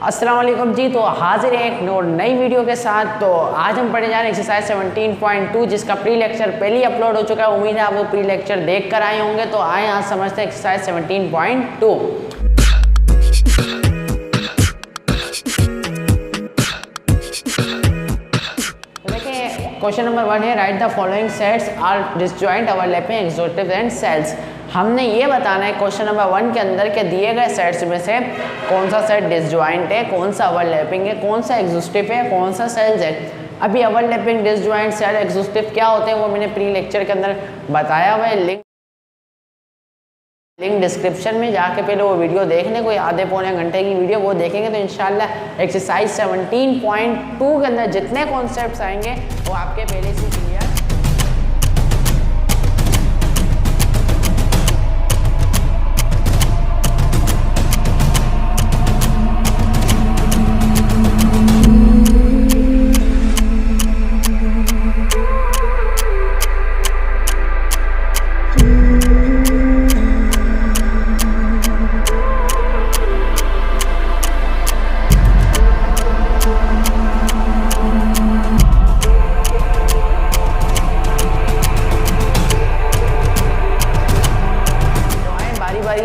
अस्सलाम वालेकुम जी। तो हाजिर है एक और नई वीडियो के साथ। तो आज हम पढ़ने जा रहे हैं एक्सरसाइज 17.2 जिसका प्री लेक्चर पहले ही अपलोड हो चुका है। उम्मीद है आप वो प्री लेक्चर देख कर आए होंगे। तो आए आज समझते हैं एक्सरसाइज 17.2। क्वेश्चन नंबर 1 है write the following sets are disjoint overlapping exhaustive and cells. हमने ये बताना है क्वेश्चन नंबर 1 के अंदर के दिए गए सेट्स में से कौन सा सेट डिसजॉइंट है, कौन सा ओवरलैपिंग है, कौन सा एक्सॉस्टिव है, कौन सा सेल्स है। अभी ओवरलैपिंग, डिसजॉइंट, सेल, एक्सॉस्टिव क्या होते हैं वो मैंने प्री लेक्चर के अंदर बताया हुआ है। लिंक डिस्क्रिप्शन में जाके पहले वो वीडियो देख लें, कोई आधे पौने घंटे की वीडियो वो देखेंगे तो इंशाल्लाह एक्सरसाइज 17.2 के अंदर जितने कॉन्सेप्ट्स आएंगे वो आपके पहले से क्लियर।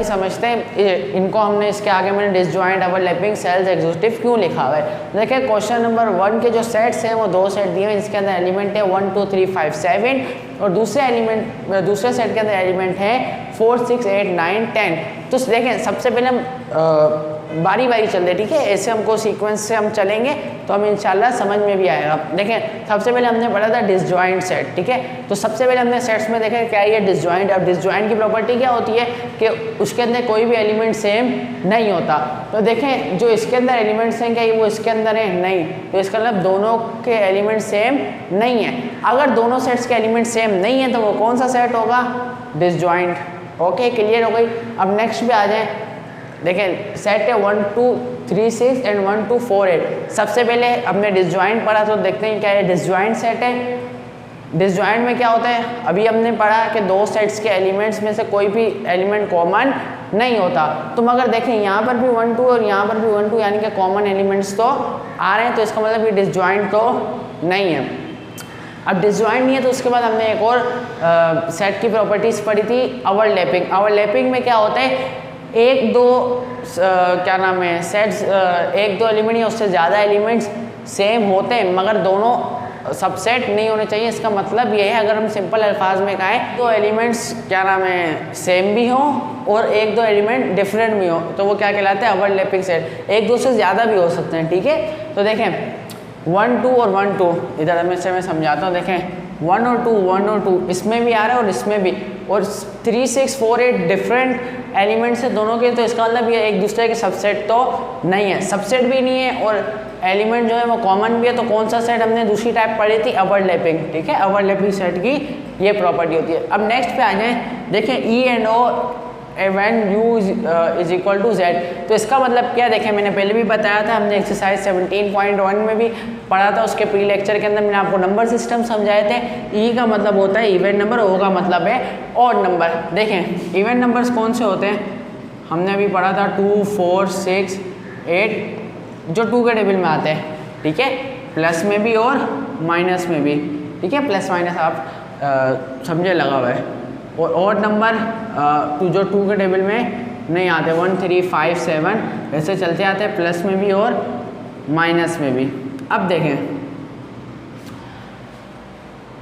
समझते हैं इनको। हमने इसके आगे मैंने डिसजॉइंट, ओवरलैपिंग, सेल्स, एक्सॉस्टिव क्यों लिखा हुआ है। देखिए क्वेश्चन नंबर 1 के जो सेट्स हैं वो दो सेट दिए हैं। इसके अंदर एलिमेंट है 1 2 3 5 7 और दूसरे सेट के अंदर एलिमेंट है 4 6 8 9 10। तो देखें सबसे पहले हम बारी बारी चलते, ठीक है, ऐसे हमको सीक्वेंस से हम चलेंगे तो हम इंशाल्लाह समझ में भी आएगा। देखें सबसे पहले हमने पढ़ा था डिसजॉइंट सेट, ठीक है। तो सबसे पहले हमने सेट्स में देखा क्या ये डिसजॉइंट। अब डिसजॉइंट की प्रॉपर्टी क्या होती है कि उसके अंदर कोई भी एलिमेंट सेम नहीं होता। तो देखें जो इसके अंदर एलिमेंट्स हैं क्या वो इसके अंदर है नहीं, तो इसका मतलब दोनों के एलिमेंट सेम नहीं है। अगर दोनों सेट्स के एलिमेंट सेम नहीं है तो वो कौन सा सेट होगा, डिसजॉइंट। ओके, क्लियर हो गई। अब नेक्स्ट पे आ जाए। देखें सेट है 1 2 3 6 एंड 1 2 4 8। सबसे पहले हमने डिसजॉइंट पढ़ा तो देखते हैं क्या ये डिसजॉइंट सेट है। डिसजॉइंट में क्या होता है, अभी हमने पढ़ा कि दो सेट्स के एलिमेंट्स में से कोई भी एलिमेंट कॉमन नहीं होता। तुम अगर देखें यहाँ पर भी 1 2 और यहाँ पर भी 1 2 यानी कि कॉमन एलिमेंट्स तो आ रहे हैं, तो इसका मतलब ये डिसजॉइंट तो नहीं है। अब डिसजॉइंट नहीं है तो उसके बाद हमने एक और सेट की प्रॉपर्टीज़ पढ़ी थी, ओवरलैपिंग। ओवरलैपिंग में क्या होता है, एक दो क्या नाम है सेट्स, एक दो एलिमेंट या उससे ज़्यादा एलिमेंट्स सेम होते हैं मगर दोनों सबसेट नहीं होने चाहिए। इसका मतलब ये है, अगर हम सिंपल अल्फाज में कहें तो एलिमेंट्स क्या नाम है सेम भी हों और एक दो एलिमेंट डिफरेंट भी हो तो वो क्या कहलाते हैं, ओवरलैपिंग सेट। एक दो से ज़्यादा भी हो सकते हैं, ठीक है। तो देखें 1 2 और 1 2 इधर में से मैं समझाता हूँ। देखें 1 और 2 इसमें भी आ रहा है और इसमें भी, और 3 6 4 8 डिफरेंट एलिमेंट्स है दोनों के, तो इसका मतलब ये एक दूसरे के सबसेट तो नहीं है, सबसेट भी नहीं है और एलिमेंट जो है वो कॉमन भी है। तो कौन सा सेट हमने दूसरी टाइप पढ़ी थी, ओवरलैपिंग, ठीक है। ओवरलैपिंग सेट की ये प्रॉपर्टी होती है। अब नेक्स्ट पे आ जाए। देखें E and O when U is equal to Z. तो इसका मतलब क्या, देखें मैंने पहले भी बताया था, हमने एक्सरसाइज 17.1 में भी पढ़ा था। उसके प्री लेक्चर के अंदर मैंने आपको नंबर सिस्टम समझाए थे। ई का मतलब होता है इवन नंबर, ओ का मतलब है ऑड नंबर। देखें इवन नंबर्स कौन से होते हैं, हमने अभी पढ़ा था 2 4 6 8 जो 2 के टेबल में आते हैं, ठीक है, प्लस में भी और माइनस में भी, ठीक है। प्लस माइनस आप समझे लगा हुआ है। और ऑड नंबर जो 2 के टेबल में नहीं आते, 1 3 5 7 ऐसे चलते आते हैं, प्लस में भी और माइनस में भी। अब देखें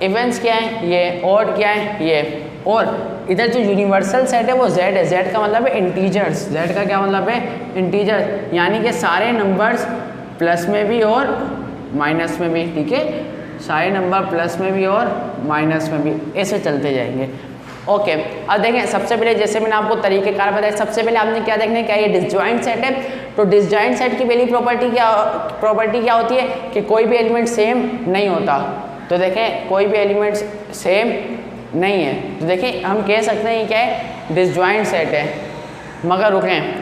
इवेंट्स क्या है, ये ऑड क्या है ये, और इधर जो यूनिवर्सल सेट है वो z है। z का मतलब है इंटीजर्स। z का क्या मतलब है, इंटीजर, यानी कि सारे नंबर्स प्लस में भी और माइनस में भी, ठीक है, सारे नंबर प्लस में भी और माइनस में भी, ऐसे चलते जाएंगे। ओके अब देखें सबसे पहले जैसे मैंने आपको तरीक़ेकार बताया, सबसे पहले आपने क्या देखना है, क्या ये डिसजॉइंट सेट है। तो डिसजॉइंट सेट की पहली प्रॉपर्टी क्या होती है कि कोई भी एलिमेंट सेम नहीं होता। तो देखें कोई भी एलिमेंट सेम नहीं है, तो देखें हम कह सकते हैं क्या है, डिसजॉइंट सेट है। मगर रुकें,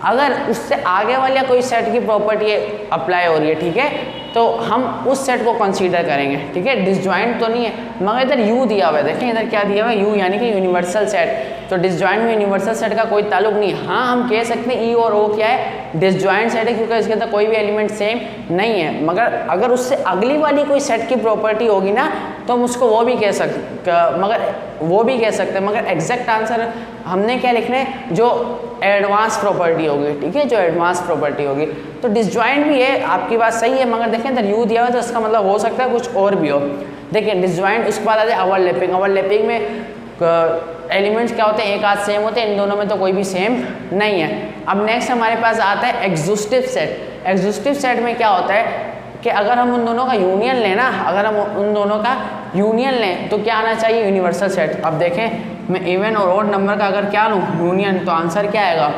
अगर उससे आगे वाले कोई सेट की प्रॉपर्टी अप्लाई हो रही है, ठीक है, तो हम उस सेट को कंसीडर करेंगे, ठीक है। डिसजॉइंट तो नहीं है मगर इधर यू दिया हुआ है। देखें इधर क्या दिया हुआ है, यू, यानी कि यूनिवर्सल सेट। तो डिसजॉइंट में यूनिवर्सल सेट का कोई ताल्लुक नहीं। हाँ हम कह सकते हैं ई और ओ क्या है, डिसजॉइंट सेट है, क्योंकि इसके अंदर कोई भी एलिमेंट सेम नहीं है। मगर अगर उससे अगली वाली कोई सेट की प्रॉपर्टी होगी ना तो हम उसको वो भी कह सकते हैं, मगर एग्जैक्ट आंसर हमने क्या लिखना है, जो एडवांस प्रॉपर्टी होगी, ठीक है, जो एडवांस प्रॉपर्टी होगी। तो डिसजॉइंट भी है, आपकी बात सही है, मगर देखें इधर यू दिया हुआ है तो इसका मतलब हो सकता है कुछ और भी हो। देखिए डिसजॉइंट, उसके बाद आ जाए ओवरलैपिंग। ओवरलैपिंग में एलिमेंट्स क्या होते हैं, एक आध सेम होते हैं, इन दोनों में तो कोई भी सेम नहीं है। अब नेक्स्ट हमारे पास आता है एग्जॉस्टिव सेट। एग्जॉस्टिव सेट में क्या होता है कि अगर हम उन दोनों का यूनियन लें ना, अगर हम उन दोनों का यूनियन लें तो क्या आना चाहिए, यूनिवर्सल सेट। अब देखें मैं इवन और ऑड नंबर का अगर क्या लूँ यूनियन, तो आंसर क्या आएगा,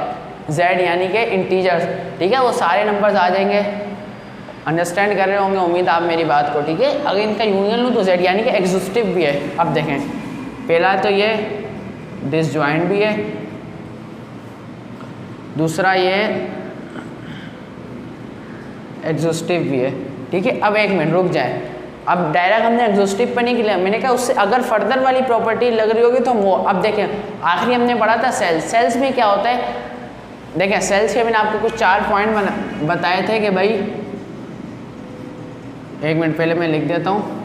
z, यानी कि इंटीजर्स, ठीक है, वो सारे नंबर्स आ जाएंगे। अंडरस्टैंड कर रहे होंगे उम्मीद आप मेरी बात को, ठीक है। अगर इनका यूनियन लूँ तो z यानी कि एग्जॉस्टिव भी है। अब देखें पहला तो ये डिसजॉइंट भी है, दूसरा ये एग्जॉस्टिव भी है, ठीक है। अब एक मिनट रुक जाए, अब डायरेक्ट हमने एग्जॉस्टिव पे नहीं किया, मैंने कहा उससे अगर फर्दर वाली प्रॉपर्टी लग रही होगी तो वो। अब देखें आखिरी हमने पढ़ा था सेल्स। सेल्स में क्या होता है, देखें सेल्स के मैंने आपको कुछ 4 पॉइंट बताए थे कि भाई, एक मिनट पहले मैं लिख देता हूँ।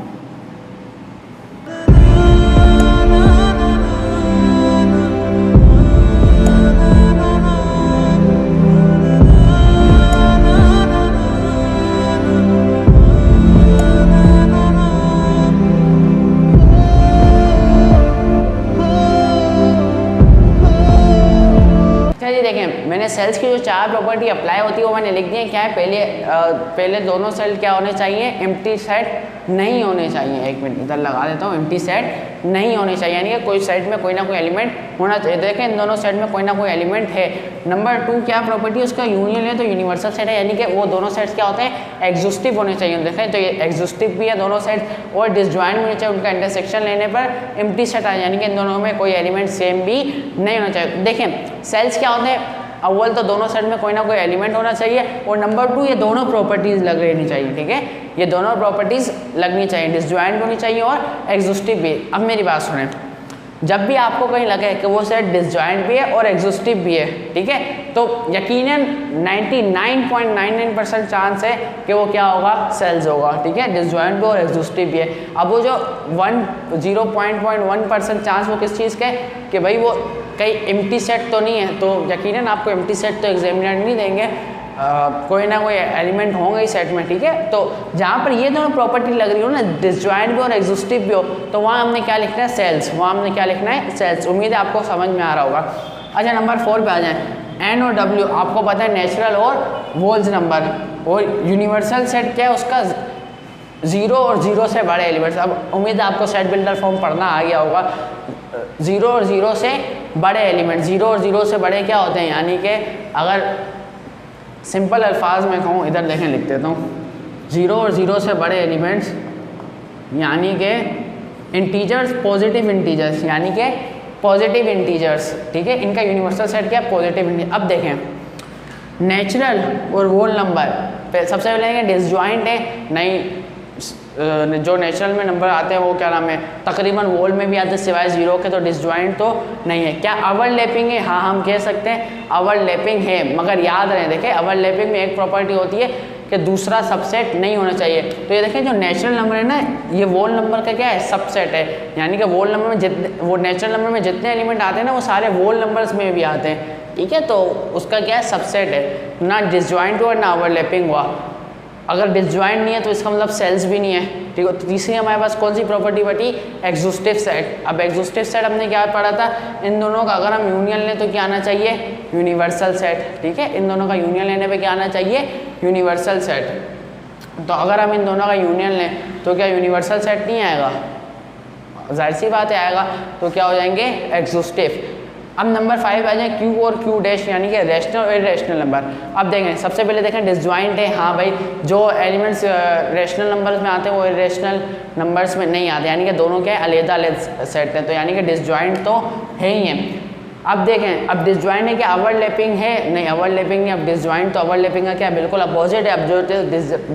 मैंने सेल्स की जो 4 प्रॉपर्टी अप्लाई होती है वो मैंने लिख दी है। क्या है, पहले दोनों सेल क्या होने चाहिए, एम्प्टी सेट नहीं होने चाहिए। एक मिनट इधर लगा देता हूँ, एम्प्टी सेट नहीं होने चाहिए, यानी कि कोई सेट में कोई ना कोई एलिमेंट होना चाहिए। देखें इन दोनों सेट में कोई ना कोई एलिमेंट है। नंबर 2 क्या प्रॉपर्टी है, उसका यूनियन है तो यूनिवर्सल सेट है, यानी कि वो दोनों सेट्स क्या होते हैं, एग्जॉस्टिव होने चाहिए। देखें तो ये एग्जॉस्टिव भी है दोनों सेट, और डिसजॉइंट होने चाहिए, उनका इंटरसेक्शन लेने पर एम्प्टी सेट आ, यानी कि इन दोनों में कोई एलिमेंट सेम भी नहीं होना चाहिए। देखें सेल्स क्या होते हैं, अव्वल तो दोनों सेट में कोई ना कोई एलिमेंट होना चाहिए, और नंबर 2 ये दोनों प्रॉपर्टीज लग रहनी चाहिए, ठीक है, ये दोनों प्रॉपर्टीज लगनी चाहिए, डिसजॉइंट होनी चाहिए और एग्जॉस्टिव भी। अब मेरी बात सुनें, जब भी आपको कहीं लगे कि वो सेट डिसजॉइंट भी है और एग्जॉस्टिव भी है, ठीक है, तो यकीनन 99.99% चांस है कि वो क्या होगा, सेल्स होगा, ठीक है, डिसजॉइंट भी और एग्जॉस्टिव भी है। अब वो जो 0.1% चांस वो किस चीज़ का है कि भाई वो कहीं एम्प्टी सेट तो नहीं है, तो यकीनन आपको एम्प्टी सेट तो एग्जामिनर नहीं देंगे, कोई ना कोई एलिमेंट होंगे इस सेट में, ठीक है। तो जहाँ पर ये दोनों प्रॉपर्टी लग रही हो ना, डिसजॉइंट भी और एग्जॉस्टिव भी हो, तो वहाँ हमने क्या लिखना है, सेल्स, वहाँ हमने क्या लिखना है, सेल्स। उम्मीद है आपको समझ में आ रहा होगा। अच्छा नंबर 4 पे आ जाए, एन और डब्ल्यू आपको पता है नेचुरल और वोल्स नंबर, और यूनिवर्सल सेट क्या है उसका 0 और 0 से बड़े एलिमेंट्स। अब उम्मीद है आपको सेट बिल्डर फॉर्म पढ़ना आ गया होगा। 0 और 0 से बड़े एलिमेंट, 0 और 0 से बड़े क्या होते हैं, यानी कि अगर सिंपल अल्फाज में कहूँ, इधर देखें लिख देता हूँ, 0 और 0 से बड़े एलिमेंट्स यानी कि इंटीजर्स, पॉजिटिव इंटीजर्स, यानी कि पॉजिटिव इंटीजर्स, ठीक है, इनका यूनिवर्सल सेट क्या है, पॉजिटिव इंटीजर। अब देखें नेचुरल और होल नंबर, सबसे पहले डिसजॉइंट है नहीं, जो नेचुरल में नंबर आते हैं वो क्या नाम है, तकरीबन वोल में भी आते हैं सिवाय 0 के, तो डिसजॉइंट तो नहीं है। क्या ओवरलैपिंग है, हाँ हम कह सकते हैं ओवरलैपिंग है, मगर याद रहे देखें ओवरलैपिंग में एक प्रॉपर्टी होती है कि दूसरा सबसेट नहीं होना चाहिए। तो ये देखें जो नेचुरल नंबर है ना, ये वोल नंबर का क्या है, सबसेट है, यानी कि वोल नंबर में जितने, वो नेचुरल नंबर में जितने एलिमेंट आते हैं ना वो सारे वोल नंबर्स में भी आते हैं, ठीक है, तो उसका क्या है, सबसेट है, ना डिसजॉइंट हुआ ना ओवरलैपिंग हुआ। अगर डिसजॉइंट नहीं है तो इसका मतलब सेल्स भी नहीं है, ठीक है। तो तीसरी हमारे पास कौन सी प्रॉपर्टी बटी, एग्जॉस्टिव सेट। अब एग्जॉस्टिव सेट हमने क्या पढ़ा था, इन दोनों का अगर हम यूनियन लें तो क्या आना चाहिए, यूनिवर्सल सेट, ठीक है, इन दोनों का यूनियन लेने पे क्या आना चाहिए, यूनिवर्सल सेट। तो अगर हम इन दोनों का यूनियन लें तो क्या यूनिवर्सल सेट नहीं आएगा, जाहिर सी बात है आएगा, तो क्या हो जाएंगे, एग्जॉस्टिव। अब नंबर 5 आ जाए क्यू और क्यू डैश, यानी कि रैशनल और इरेशनल नंबर। अब देखें सबसे पहले देखें डिसजॉइंट है, हाँ भाई जो एलिमेंट्स रैशनल नंबर्स में आते हैं वो इरेशनल नंबर्स में नहीं आते, यानी कि दोनों क्या है, अलग-अलग सेट है, तो यानी कि डिसजॉइंट तो है ही है। अब देखें, अब डिसजॉइंट है क्या ओवरलैपिंग है? नहीं, ओवरलैपिंग नहीं। अब डिसजॉइंट तो ओवरलैपिंग का क्या बिल्कुल अपोजिट है। अब जो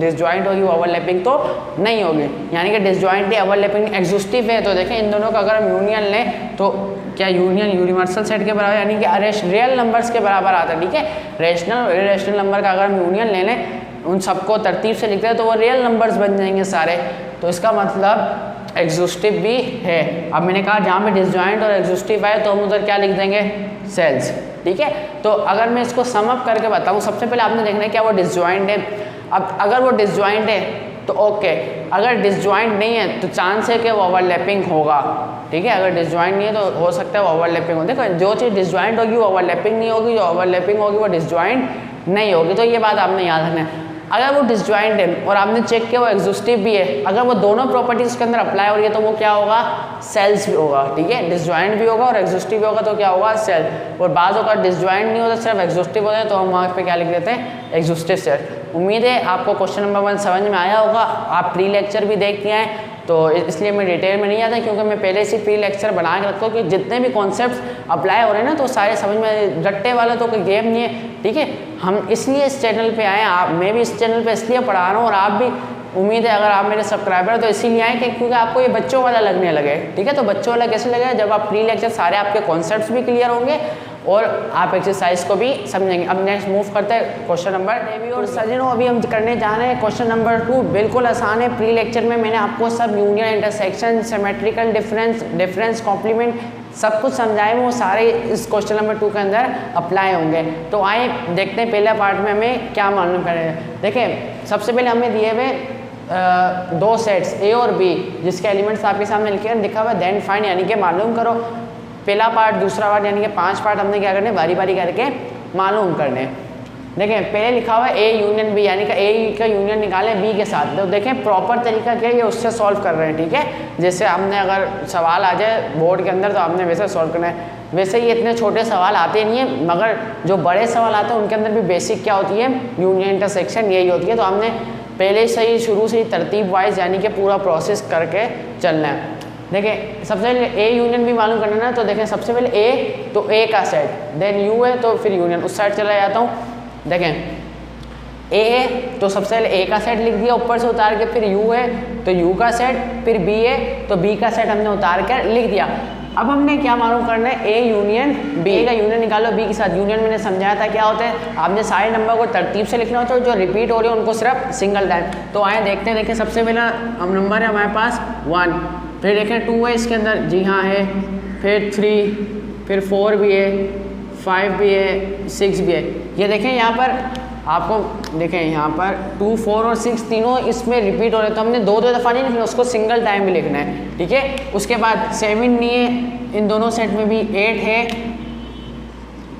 डिसजॉइंट होगी वो ओवरलैपिंग तो नहीं होगी, यानी कि डिसजॉइंट है ओवरलैपिंग एग्जॉस्टिव है। तो देखें इन दोनों का अगर हम यूनियन लें तो क्या यूनियन यूनिवर्सल सेट के बराबर यानी कि रियल नंबर्स के बराबर आता है, ठीक है। रेशनल और इरेशनल नंबर का अगर हम यूनियन ले लें, उन सबको तरतीब से लिखते हैं तो वो रियल नंबर्स बन जाएंगे सारे। तो इसका मतलब एग्जॉस्टिव भी है। अब मैंने कहा जहाँ पे डिसजॉइंट और एग्जॉस्टिव है तो हम उधर क्या लिख देंगे? सेल्स, ठीक है। तो अगर मैं इसको सम अप करके बताऊँ, सबसे पहले आपने देखना है क्या वो डिसजॉइंट है। अब अगर वो डिसजॉइंट है तो ओके, अगर डिसजॉइंट नहीं है तो चांस है कि वो ओवरलैपिंग होगा, ठीक है। अगर डिसजॉइंट नहीं है तो हो सकता है वो ओवरलैपिंग हो। देखो जो चीज़ डिसजॉइंट होगी वो ओवरलैपिंग नहीं होगी, जो ओवरलैपिंग होगी वो डिसजॉइंट नहीं होगी। तो ये बात आपने याद रखना है। अगर वो डिसजॉइंट है और आपने चेक किया वो एग्जॉस्टिव भी है, अगर वो दोनों प्रॉपर्टीज के अंदर अप्लाई हो रही है तो वो क्या होगा? सेल्स भी होगा, ठीक है। डिसजॉइंट भी होगा और एग्जॉस्टिव भी होगा तो क्या होगा? सेल। और बाज़ अगर डिसजॉइंट नहीं होता सिर्फ एग्जॉस्टिव होता है तो हम वहाँ पे क्या लिख देते हैं? Exhaustive cell. उम्मीद है आपको क्वेश्चन नंबर 1 समझ में आया होगा। आप प्री लेक्चर भी देख के आए तो इसलिए मैं डिटेल में नहीं आता, क्योंकि मैं पहले से प्री लेक्चर बना के रखता हूँ कि जितने भी कॉन्सेप्ट्स अप्लाई हो रहे हैं ना तो सारे समझ में, रट्टे वाला तो कोई गेम नहीं है, ठीक है। हम इसलिए इस चैनल पे आए, आप मैं भी इस चैनल पे इसलिए पढ़ा रहा हूँ और आप भी, उम्मीद है अगर आप मेरे सब्सक्राइबर तो इसीलिए आए कि क्योंकि आपको ये बच्चों वाला लगने लगे, ठीक है। तो बच्चों वाला कैसे लगेगा? जब आप प्री लेक्चर सारे आपके कॉन्सेप्ट्स भी क्लियर होंगे और आप एक्सरसाइज को भी समझेंगे। अब नेक्स्ट मूव करते हैं क्वेश्चन नंबर देवी और सजनों, अभी हम करने जा रहे हैं क्वेश्चन नंबर 2। बिल्कुल आसान है। प्री लेक्चर में मैंने आपको सब union, intersection, symmetrical difference, complement सब कुछ समझाए, वो सारे इस क्वेश्चन नंबर 2 के अंदर अप्लाई होंगे। तो आए देखते हैं पहला पार्ट में हमें क्या मालूम करें। देखें सबसे पहले हमें दिए हुए 2 सेट्स ए और बी जिसके एलिमेंट्स आपके सामने लिखा हुआ है, देन फाइंड यानी कि मालूम करो। पहला पार्ट, दूसरा पार्ट यानी कि 5 पार्ट हमने क्या करने, बारी बारी करके मालूम करने। देखें पहले लिखा हुआ है ए यूनियन बी, यानी कि ए का यूनियन निकालें बी के साथ। तो देखें प्रॉपर तरीका क्या है, ये उससे सॉल्व कर रहे हैं, ठीक है। जैसे हमने अगर सवाल आ जाए बोर्ड के अंदर तो आपने वैसे सॉल्व करना है। वैसे ये इतने छोटे सवाल आते नहीं है, मगर जो बड़े सवाल आते हैं उनके अंदर भी बेसिक क्या होती है? यूनियन इंटरसेक्शन यही होती है। तो हमने पहले से ही शुरू से ही तरतीब वाइज यानी कि पूरा प्रोसेस करके चलना है। देखें सबसे पहले ए यूनियन भी मालूम करना है। तो देखें सबसे पहले ए, तो ए का सेट, देन यू है तो फिर यूनियन, उस साइड चला जाता हूँ। देखें ए है तो सबसे पहले ए का सेट लिख दिया ऊपर से उतार के, फिर यू है तो यू का सेट, फिर बी है तो बी का सेट हमने उतार कर लिख दिया। अब हमने क्या मालूम करना है? A union B. ए का यूनियन निकालो बी के साथ। यूनियन मैंने समझाया था क्या होता है, आपने सारे नंबर को तरतीब से लिखना होता है, जो रिपीट हो रहे हैं उनको सिर्फ सिंगल टाइम। तो आए देखते हैं। देखें सबसे पहला हम नंबर है हमारे पास 1, फिर देखें 2 है इसके अंदर, जी हाँ है, फिर 3, फिर 4 भी है, 5 भी है, 6 भी है। ये देखें यहाँ पर आपको, देखें यहाँ पर 2, 4 और 6 तीनों इसमें रिपीट हो रहे हैं, तो हमने 2-2 दफ़ा नहीं लिखना, उसको सिंगल टाइम भी लिखना है, ठीक है। उसके बाद 7 नहीं है इन दोनों सेट में भी, 8 है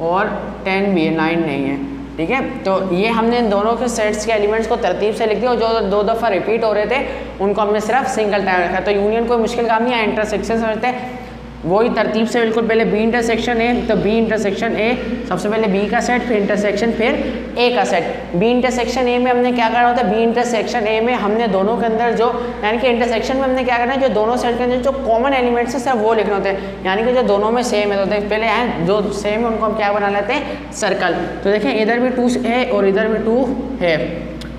और 10 भी है, 9 नहीं है, ठीक है। तो ये हमने इन दोनों के सेट्स के एलिमेंट्स को तरतीब से लिख दिया और जो 2 दफ़ा रिपीट हो रहे थे उनको हमने सिर्फ सिंगल टाइम रखा। तो यूनियन कोई मुश्किल काम नहीं है, इंटरसेक्शन समझते हैं वही तरतीब से बिल्कुल। पहले बी इंटरसेक्शन ए, तो बी इंटरसेक्शन ए, सबसे पहले बी का सेट, फिर इंटरसेक्शन, फिर ए का सेट। बी इंटरसेक्शन ए में हमने क्या करना होता है? बी इंटरसेक्शन ए में हमने दोनों के अंदर जो, यानी कि इंटरसेक्शन में हमने क्या करना है, जो दोनों सेट के अंदर जो कॉमन एलिमेंट्स है सिर्फ वो लिखने होते हैं, यानी कि जो दोनों में सेम है। तो पहले हैं जो सेम है उनको हम क्या बना लेते हैं? सर्कल। तो देखें इधर भी 2 है और इधर भी 2 है,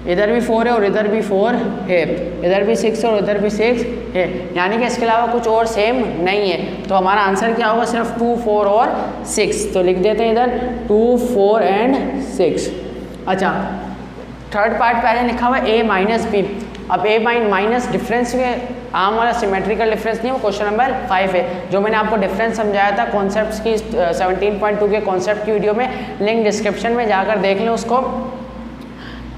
इधर भी 4 है और इधर भी 4 है, इधर भी 6 है और इधर भी 6 है, यानी कि इसके अलावा कुछ और सेम नहीं है। तो हमारा आंसर क्या होगा? सिर्फ 2, 4 और 6। तो लिख देते हैं इधर 2, 4 एंड 6। अच्छा, थर्ड पार्ट पहले लिखा हुआ है ए माइनस बी। अब ए माइनस डिफरेंस में आम वाला सिमेट्रिकल डिफरेंस नहीं, वो क्वेश्चन नंबर 5 है। जो मैंने आपको डिफरेंस समझाया था कॉन्सेप्ट्स की 17.2 के कॉन्सेप्ट की वीडियो में, लिंक डिस्क्रिप्शन में जाकर देख लें उसको।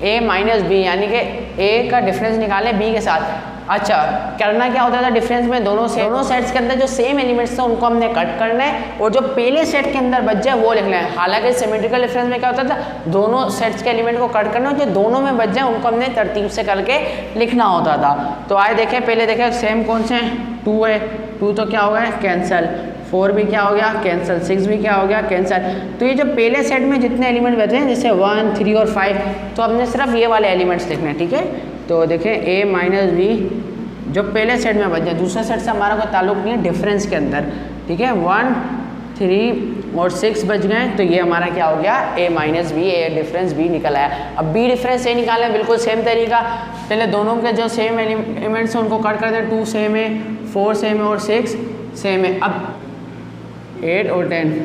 ए माइनस बी यानी कि ए का डिफरेंस निकालें बी के साथ। अच्छा, करना क्या होता था डिफरेंस में? दोनों सेट्स के अंदर जो सेम एलिमेंट्स थे उनको हमने कट करना है और जो पहले सेट के अंदर बच जाए वो लिखना है। हालांकि सिमेट्रिकल डिफरेंस में क्या होता था? दोनों सेट्स के एलिमेंट को कट करना, जो दोनों में बच जाए उनको हमने तरतीब से करके लिखना होता था। तो आए देखें, पहले देखें सेम कौन से हैं? 2 है, 2 तो क्या हो गया? कैंसल। 4 भी क्या हो गया? कैंसल। 6 भी क्या हो गया? कैंसल। तो ये जो पहले सेट में जितने एलिमेंट बचे हैं जैसे 1, 3 और 5, तो हमने सिर्फ ये वाले एलिमेंट्स लिखने हैं, ठीक है। तो देखें ए माइनस बी जो पहले सेट में बच जाए, दूसरे सेट से हमारा कोई ताल्लुक नहीं है डिफरेंस के अंदर, ठीक है। 1, 3 और 6 बच गए, तो ये हमारा क्या हो गया, a minus B, A difference b निकल आया। अब b डिफरेंस a निकालना है, बिल्कुल सेम तरीका, पहले दोनों के जो सेम एलिमेंट्स हैं उनको कट कर दें, 2 सेम है, 4 सेम है और 6 सेम है। अब 8 और 10,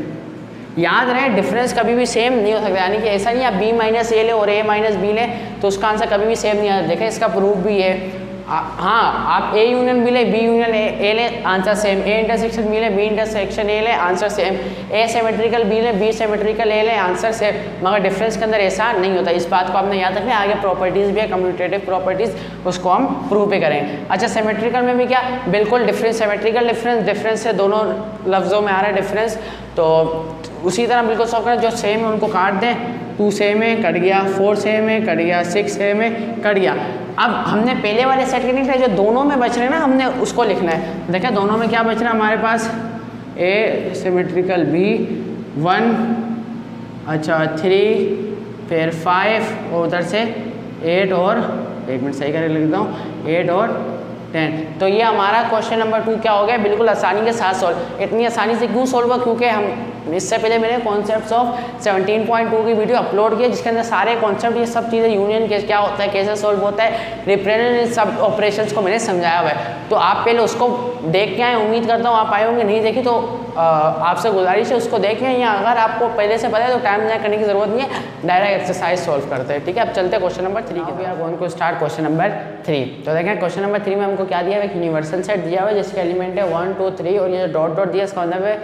याद रहे डिफरेंस कभी भी सेम नहीं हो सकता, यानी कि ऐसा नहीं आप b माइनस ए ले और a माइनस बी ले तो उसका आंसर कभी भी सेम नहीं आता। देखें इसका प्रूफ भी है, हाँ आप a यूनियन बी ले, b यूनियन ए ले, answer same, a intersection B ले, b इंटरसेक्शन ए ले, answer same, a symmetrical B ले, b सिमेट्रिकल ए ले, आंसर सेम, मगर डिफरेंस के अंदर ऐसा नहीं होता। इस बात को आपने याद रखना है। आगे प्रॉपर्टीज़ भी है, कम्यूटेटिव प्रॉपर्टीज़, उसको हम प्रूव पे करेंगे। अच्छा सिमेट्रिकल में भी क्या, बिल्कुल डिफरेंस, सिमेट्रिकल डिफरेंस से दोनों लफ्ज़ों में आ रहा है डिफरेंस, तो उसी तरह बिल्कुल सॉल्व करें, जो सेम है उनको काट दें, 2 सेम है कट गया, 4 सेम है कट गया, 6 सेम है कट गया। अब हमने पहले वाले सेट के नहीं, जो दोनों में बच रहे हैं ना हमने उसको लिखना है। देखिए दोनों में क्या बच रहा है हमारे पास, a सिमेट्रिकल b 1, अच्छा 3, फिर 5 और उधर से 8 और 1 मिनट सही करके लिखता हूँ, 8 और 10। तो ये हमारा क्वेश्चन नंबर 2 क्या हो गया, बिल्कुल आसानी के साथ सॉल्व। इतनी आसानी से क्यों सॉल्व हुआ, क्योंकि हम इससे पहले मैंने कॉन्सेप्ट्स ऑफ 17.2 की वीडियो अपलोड की, जिसके अंदर सारे कॉन्सेप्ट, ये सब चीज़ें, यूनियन केस क्या होता है, कैसे सॉल्व होता है, रिप्रेजेंटेशन, सब ऑपरेशंस को मैंने समझाया हुआ है। तो आप पहले उसको देख के आए, उम्मीद करता हूँ आप आए होंगे, नहीं देखी तो आपसे गुजारिश है उसको देखें, या अगर आपको पहले से पता है तो टाइम ज़ाया करने की ज़रूरत नहीं है, डायरेक्ट एक्सरसाइज सॉल्व करते हैं। ठीक है, अब चलते हैं क्वेश्चन नंबर 3 की। Going to start question number 3। तो देखें क्वेश्चन नंबर 3 में हमको क्या दिया है, एक यूनिवर्सल सेट दिया हुआ है जिसके एलिमेंट है 1 2 3, और ये डॉट डॉट दिया इसका मतलब है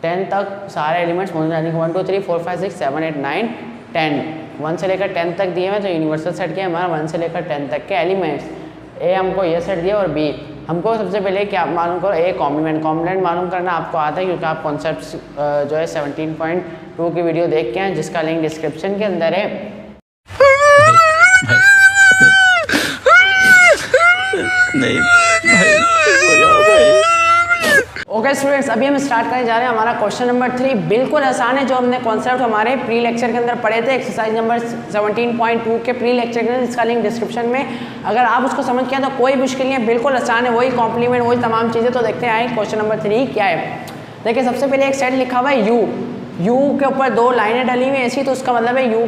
10 तक सारे एलिमेंट्स मौजूद, यानी कि 1 2 3 4 5 6 7 8 9 10, 1 से लेकर 10 तक दिए हुए। तो यूनिवर्सल सेट क्या है हमारा, 1 से लेकर 10 तक के एलिमेंट्स। ए हमको ये सेट दिया और बी हमको सबसे पहले क्या मालूम करो, ए कॉम्प्लीमेंट मालूम करना आपको आता है, क्योंकि आप कॉन्सेप्ट्स जो है 17.2 की वीडियो देख के हैं, जिसका लिंक डिस्क्रिप्शन के अंदर है। नहीं ओके स्टूडेंट्स, अभी हम स्टार्ट करने जा रहे हैं हमारा क्वेश्चन नंबर 3। बिल्कुल आसान है, जो हमने कॉन्सेप्ट हमारे प्री लेक्चर के अंदर पढ़े थे, एक्सरसाइज नंबर 17.2 के प्री लेक्चर के अंदर, जिसका लिंक डिस्क्रिप्शन में, अगर आप उसको समझ के तो कोई मुश्किल नहीं है, बिल्कुल आसान है, वही कॉम्प्लीमेंट वही तमाम चीज़ें। तो देखते हैं क्वेश्चन नंबर 3 क्या है। देखिए सबसे पहले एक सेट लिखा हुआ है यू के ऊपर 2 लाइनें डली हुई ऐसी, तो उसका मतलब है यू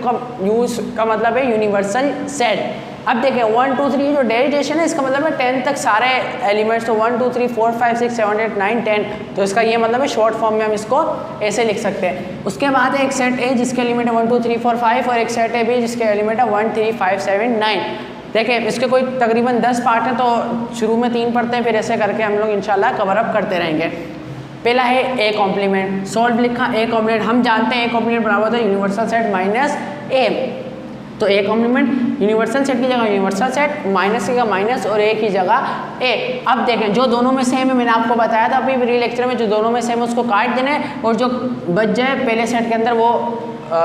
का मतलब है यूनिवर्सल सेट। अब देखें 1 2 3 जो डेरिवेशन है इसका मतलब है 10 तक सारे एलिमेंट्स, तो 1 2 3 4 5 6 7 8 9 10, तो इसका ये मतलब है शॉर्ट फॉर्म में हम इसको ऐसे लिख सकते हैं। उसके बाद है एक सेट ए जिसके एलिमेंट है 1 2 3 4 5, और एक सेट है बी जिसके एलिमेंट है 1 3 5 7 9। देखिए इसके कोई तकरीबन 10 पार्ट हैं, तो शुरू में 3 पढ़ते हैं, फिर ऐसे करके हम लोग इंशाल्लाह कवर अप करते रहेंगे। पहला है ए कॉम्प्लीमेंट, सॉल्व लिखा ए कॉम्प्लीमेंट, हम जानते हैं ए कॉम्प्लीमेंट बराबर होता है यूनिवर्सल सेट माइनस ए, तो ए कॉम्प्लीमेंट यूनिवर्सल सेट की जगह यूनिवर्सल सेट, माइनस की जगह माइनस और ए की जगह ए। अब देखें जो दोनों में सेम है, मैंने आपको बताया था अभी प्री लेक्चर में, जो दोनों में सेम है उसको काट देना है, और जो बच जाए पहले सेट के अंदर वो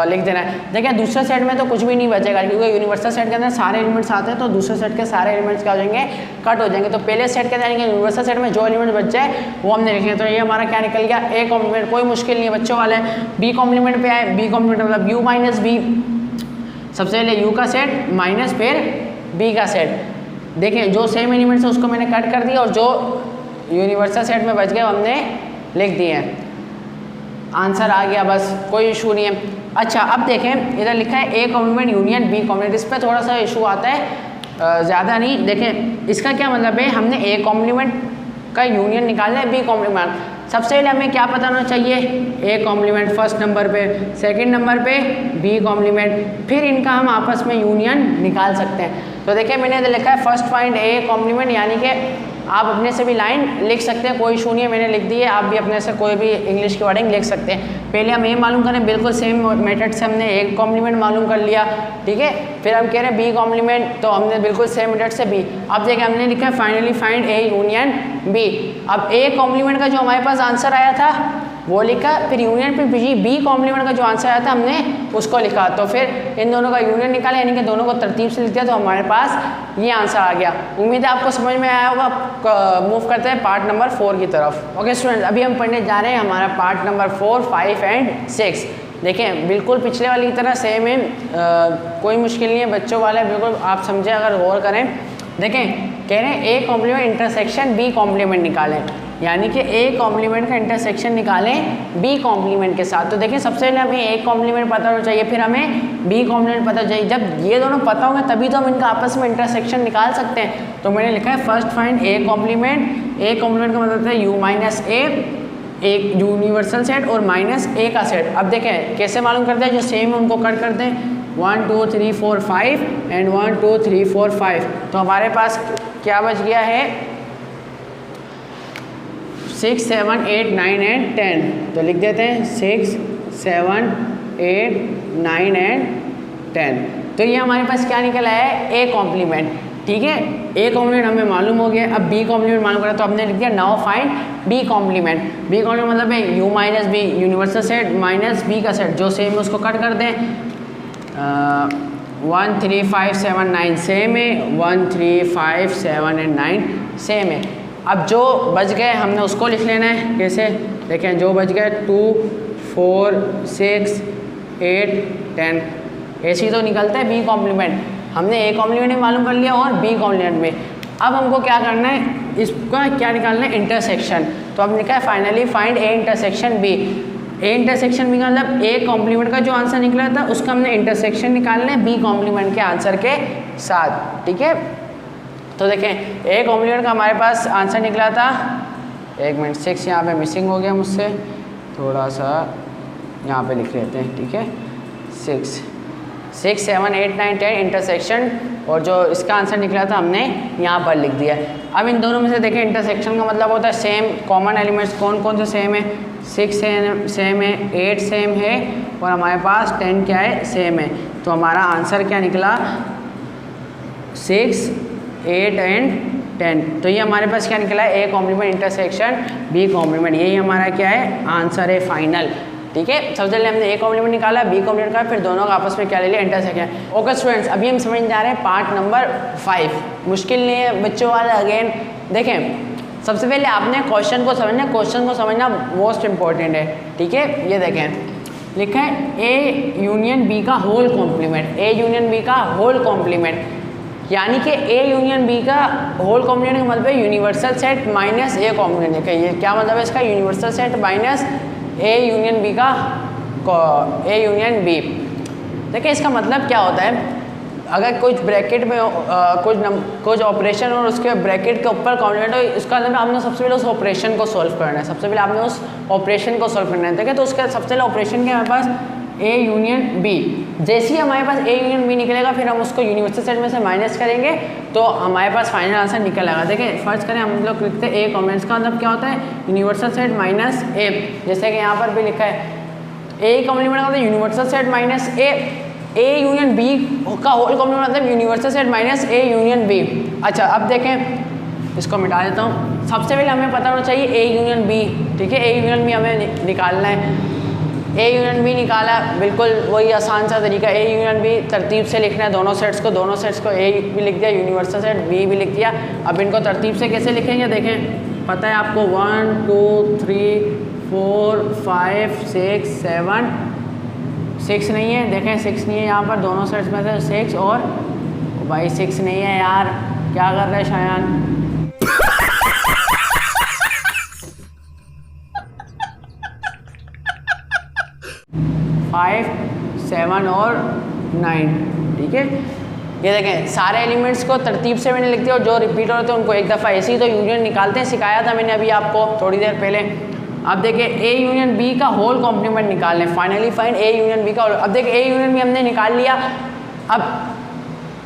लिख देना है। देखिए दूसरे सेट में तो कुछ भी नहीं बचेगा, क्योंकि यूनिवर्सल सेट के अंदर सारे एलिमेंट्स आते हैं, तो दूसरे सेट के सारे एलिमेंट्स क्या हो जाएंगे, कट हो जाएंगे। तो पहले सेट के अंदर यूनिवर्सल सेट में जो एलिमेंट बच जाए वो हमने लिखे। तो ये हमारा क्या निकल गया, ए कॉम्प्लीमेंट, कोई मुश्किल नहीं है बच्चों वाले। बी कॉम्प्लीमेंट पे आए, बी कॉम्प्लीमेंट मतलब यू माइनस बी, सबसे पहले यू का सेट माइनस फिर बी का सेट। देखें जो सेम एलिमेंट्स है उसको मैंने कट कर दिया, और जो यूनिवर्सल सेट में बच गए हमने लिख दिए हैं, आंसर आ गया, बस कोई इशू नहीं है। अच्छा अब देखें इधर लिखा है A complement union B complement, इस पर थोड़ा सा इशू आता है, ज़्यादा नहीं। देखें इसका क्या मतलब है, हमने ए कॉम्प्लीमेंट का यूनियन निकालना है बी कॉम्प्लीमेंट। सबसे पहले हमें क्या पता होना चाहिए, ए कॉम्प्लीमेंट फर्स्ट नंबर पे, सेकंड नंबर पे बी कॉम्प्लीमेंट, फिर इनका हम आपस में यूनियन निकाल सकते हैं। तो देखिए मैंने इधर लिखा है फर्स्ट फाइंड ए कॉम्प्लीमेंट, यानी कि आप अपने से भी लाइन लिख सकते हैं, कोई इशू नहीं है, मैंने लिख दी है, आप भी अपने से कोई भी इंग्लिश की वर्डिंग लिख सकते हैं। पहले हम ए मालूम करें, बिल्कुल सेम मेथड से हमने ए कॉम्प्लीमेंट मालूम कर लिया, ठीक है। फिर हम कह रहे हैं बी कॉम्प्लीमेंट, तो हमने बिल्कुल सेम मेथड से बी। अब देखिए हमने लिखा है finally find A union B. अब ए कॉम्प्लीमेंट का जो हमारे पास आंसर आया था वो लिखा, फिर यूनियन पे बी कॉम्प्लीमेंट का जो आंसर आया था हमने उसको लिखा, तो फिर इन दोनों का यूनियन निकाला, यानी कि दोनों को तरतीब से लिख दिया, तो हमारे पास ये आंसर आ गया। उम्मीद है आपको समझ में आया होगा। मूव करते हैं पार्ट नंबर 4 की तरफ। ओके स्टूडेंट्स, अभी हम पढ़ने जा रहे हैं हमारा पार्ट नंबर 4 5 एंड 6। देखें बिल्कुल पिछले वाली की तरह सेम है, कोई मुश्किल नहीं है बच्चों वाले, बिल्कुल आप समझे अगर गौर करें। देखें कह रहे हैं A complement intersection B complement निकालें। यानी कि ए कॉम्प्लीमेंट का इंटरसेक्शन निकालें बी कॉम्प्लीमेंट के साथ। तो देखिए सबसे पहले हमें ए कॉम्प्लीमेंट पता होना चाहिए, फिर हमें बी कॉम्प्लीमेंट पता चाहिए। जब ये दोनों पता होंगे तभी तो हम इनका आपस में इंटरसेक्शन निकाल सकते हैं। तो मैंने लिखा है first find A complement. A complement का मतलब होता है यू माइनस ए, एक यूनिवर्सल सेट और माइनस ए का सेट। अब देखें कैसे मालूम करते हैं, जो सेम उनको कट करते हैं 1 2 3 4 5 एंड 1 2 3 4 5। तो हमारे पास क्या बच गया है 6 7 8 9 एंड 10। तो लिख देते हैं 6 7 8 9 एंड 10। तो ये हमारे पास क्या निकला है ए कॉम्प्लीमेंट। ठीक है, ए कॉम्प्लीमेंट हमें मालूम हो गया। अब बी कॉम्प्लीमेंट मालूम करा तो हमने लिख दिया now find B complement. B complement मतलब है U minus B universal set minus B का सेट, जो सेम है उसको कट कर दें। 1 3 5 7 9 सेम है, 1 3 5 7 एंड 9 सेम है। अब जो बच गए हमने उसको लिख लेना है। कैसे देखें, जो बच गए 2 4 6 8 10 ऐसे ही तो निकलता है बी कॉम्प्लीमेंट। हमने ए कॉम्प्लीमेंट मालूम कर लिया और बी कॉम्प्लीमेंट में। अब हमको क्या करना है, इसका क्या निकालना है इंटरसेक्शन। तो हमने लिखा है finally find A intersection B. A intersection B का मतलब ए कॉम्प्लीमेंट का जो आंसर निकला था उसका हमने इंटरसेक्शन निकालना है बी कॉम्प्लीमेंट के आंसर के साथ। ठीक है, तो देखें ए कॉम्प्लीमेंट का हमारे पास आंसर निकला था, एक मिनट 6 यहाँ पे मिसिंग हो गया मुझसे, थोड़ा सा यहाँ पे लिख लेते हैं। ठीक है, 6 7 8 9 10 इंटरसेक्शन, और जो इसका आंसर निकला था हमने यहाँ पर लिख दिया। अब इन दोनों में से देखें इंटरसेक्शन का मतलब होता है सेम कॉमन एलिमेंट्स कौन कौन से सेम है। 6 सेम है, 8 सेम है और हमारे पास 10 क्या है सेम है। तो हमारा आंसर क्या निकला 6 8 एंड 10। तो ये हमारे पास क्या निकला है A complement intersection B complement. यही हमारा क्या है आंसर है फाइनल। ठीक है, सबसे पहले हमने ए कॉम्प्लीमेंट निकाला, बी कॉम्प्लीमेंट का, फिर दोनों का आपस में क्या ले लिया इंटरसेक्शन। ओके स्टूडेंट्स, अभी हम समझ जा रहे हैं पार्ट नंबर 5। मुश्किल नहीं है बच्चों वाला। अगेन देखें, सबसे पहले आपने क्वेश्चन को समझना, क्वेश्चन को समझना मोस्ट इंपॉर्टेंट है। ठीक है, ये देखें लिखा है ए यूनियन बी का whole complement. A union B का होल कॉम्प्लीमेंट यानी कि ए यूनियन बी का होल कॉम्प्लीमेंट का मतलब है universal set minus A complement. देखिए ये क्या मतलब है इसका, universal set minus A union B का ए यूनियन बी। देखिए इसका मतलब क्या होता है, अगर कुछ ब्रैकेट में कुछ ऑपरेशन और उसके ब्रैकेट के ऊपर कॉम्प्लीमेंट हो, इसका मतलब आपने सबसे पहले उस ऑपरेशन को सॉल्व करना है। सबसे पहले आपने उस ऑपरेशन को सॉल्व करना है। देखिए तो उसका सबसे पहले ऑपरेशन क्या है हमारे पास ए यूनियन बी। जैसे ही हमारे पास ए यूनियन बी निकलेगा फिर हम उसको यूनिवर्सल सेट में से माइनस करेंगे तो हमारे पास फाइनल आंसर निकल आएगा। देखिए फर्स्ट करें हम लोग लिखते हैं ए कॉम्प्लीमेंट का मतलब क्या होता है यूनिवर्सल सेट माइनस ए। जैसे कि यहाँ पर भी लिखा है ए कॉम्प्लीमेंट का मतलब universal set minus A. A union B का होल कॉम्प्लीमेंट मतलब universal set minus A union B. अच्छा अब देखें, इसको मिटा देता हूँ। सबसे पहले हमें पता होना चाहिए ए यूनियन बी। ठीक है, ए यूनियन बी हमें निकालना है। ए यूनियन बी निकाला, बिल्कुल वही आसान सा तरीका। ए यूनियन बी तरतीब से लिखना है दोनों सेट्स को ए भी लिख दिया, यूनिवर्सल सेट बी भी लिख दिया। अब इनको तरतीब से कैसे लिखेंगे देखें, पता है आपको 1 2 3 4 5 6 7 6 नहीं है, देखें 6 नहीं है यहाँ पर, दोनों सेट्स में से 6 और भाई 6 नहीं है यार, क्या कर रहे हैं शायान। 5 7 और 9। ठीक है, ये देखें सारे एलिमेंट्स को तरतीब से मैंने लिख दिया और जो रिपीट होते हैं उनको एक दफ़ा ऐसे ही तो यूनियन निकालते हैं, सिखाया था मैंने अभी आपको थोड़ी देर पहले। अब देखिए ए यूनियन बी का होल कॉम्प्लीमेंट निकालने, finally find A union B का। अब देखिए ए यूनियन बी हमने निकाल लिया। अब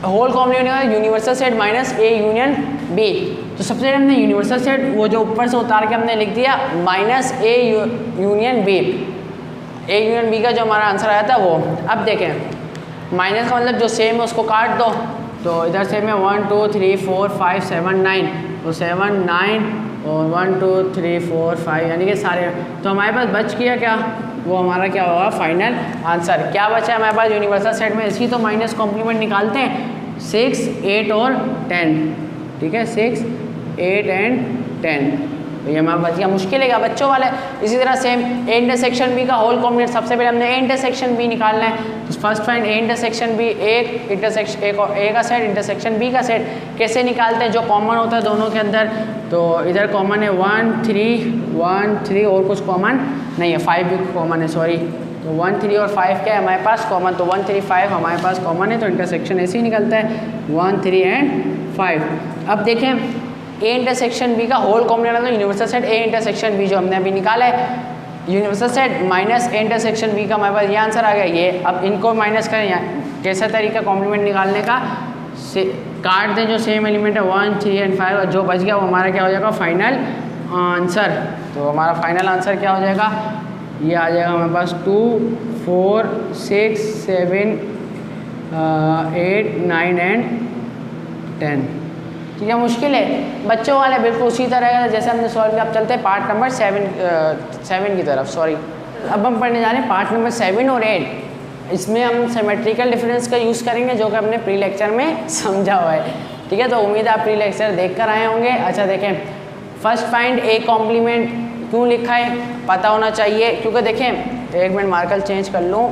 whole complement universal set minus A union B. तो सबसे पहले हमने यूनिवर्सल सेट वो जो ऊपर से उतार के हमने लिख दिया minus A union B. A union B का जो हमारा आंसर आया था वो। अब देखें माइनस का मतलब जो सेम है उसको काट दो, तो इधर सेम है 1 2 3 4 5 7 9, तो 7 9 और 1 2 3 4 5 यानी कि सारे। तो हमारे पास बच गया क्या, वो हमारा क्या होगा फाइनल आंसर। क्या बचा है हमारे पास यूनिवर्सल सेट में, इसकी तो माइनस कॉम्प्लीमेंट निकालते हैं 6 8 और 10। ठीक है, 6 8 एंड 10। तो ये हमारा बच गया, मुश्किल है क्या बच्चों वाला है। इसी तरह सेम ए इंटरसेक्शन बी का होल कॉम्बिनेट, सबसे पहले हमने ए इंटरसेक्शन बी निकालना है। तो first find A intersection B, एक इंटरसेक्शन ए का सेट इंटरसेक्शन बी का सेट। कैसे निकालते हैं, जो कॉमन होता है दोनों के अंदर, तो इधर कॉमन है 1 3 और कुछ कॉमन नहीं है, 5 भी कॉमन है, सॉरी। तो 1 3 और 5 क्या है हमारे पास कॉमन, तो 1 3 5 हमारे पास कॉमन है, तो इंटरसेक्शन ऐसे ही निकलता है 1 3 एंड 5। अब देखें ए इंटरसेक्शन बी का होल कॉम्बिनेट मतलब universal set A intersection B जो हमने अभी निकाला है, universal set minus A intersection B का हमारे पास ये आंसर आ गया। ये अब इनको माइनस करें, यहाँ कैसा तरीका कॉम्प्लीमेंट निकालने का, काट दें जो सेम एलिमेंट है 1 3 एंड 5, और जो बच गया वो हमारा क्या हो जाएगा फाइनल आंसर। तो हमारा फाइनल आंसर क्या हो जाएगा, ये आ जाएगा हमारे पास 2 4 6 7 8 9 एंड 10। ठीक है, मुश्किल है बच्चों वाले, बिल्कुल उसी तरह जैसे हमने सॉल्व किया। अब चलते हैं पार्ट नंबर 7 की तरफ, सॉरी। अब हम पढ़ने जा रहे हैं पार्ट नंबर 7 और 8। इसमें हम सिमेट्रिकल डिफरेंस का यूज़ करेंगे जो कि हमने प्री लेक्चर में समझा हुआ है। ठीक है, तो उम्मीद है आप प्री लेक्चर देख कर आए होंगे। अच्छा देखें, फर्स्ट फाइंड ए कॉम्प्लीमेंट क्यों लिखा है पता होना चाहिए, क्योंकि देखें एक मिनट मार्कर चेंज कर लूँ,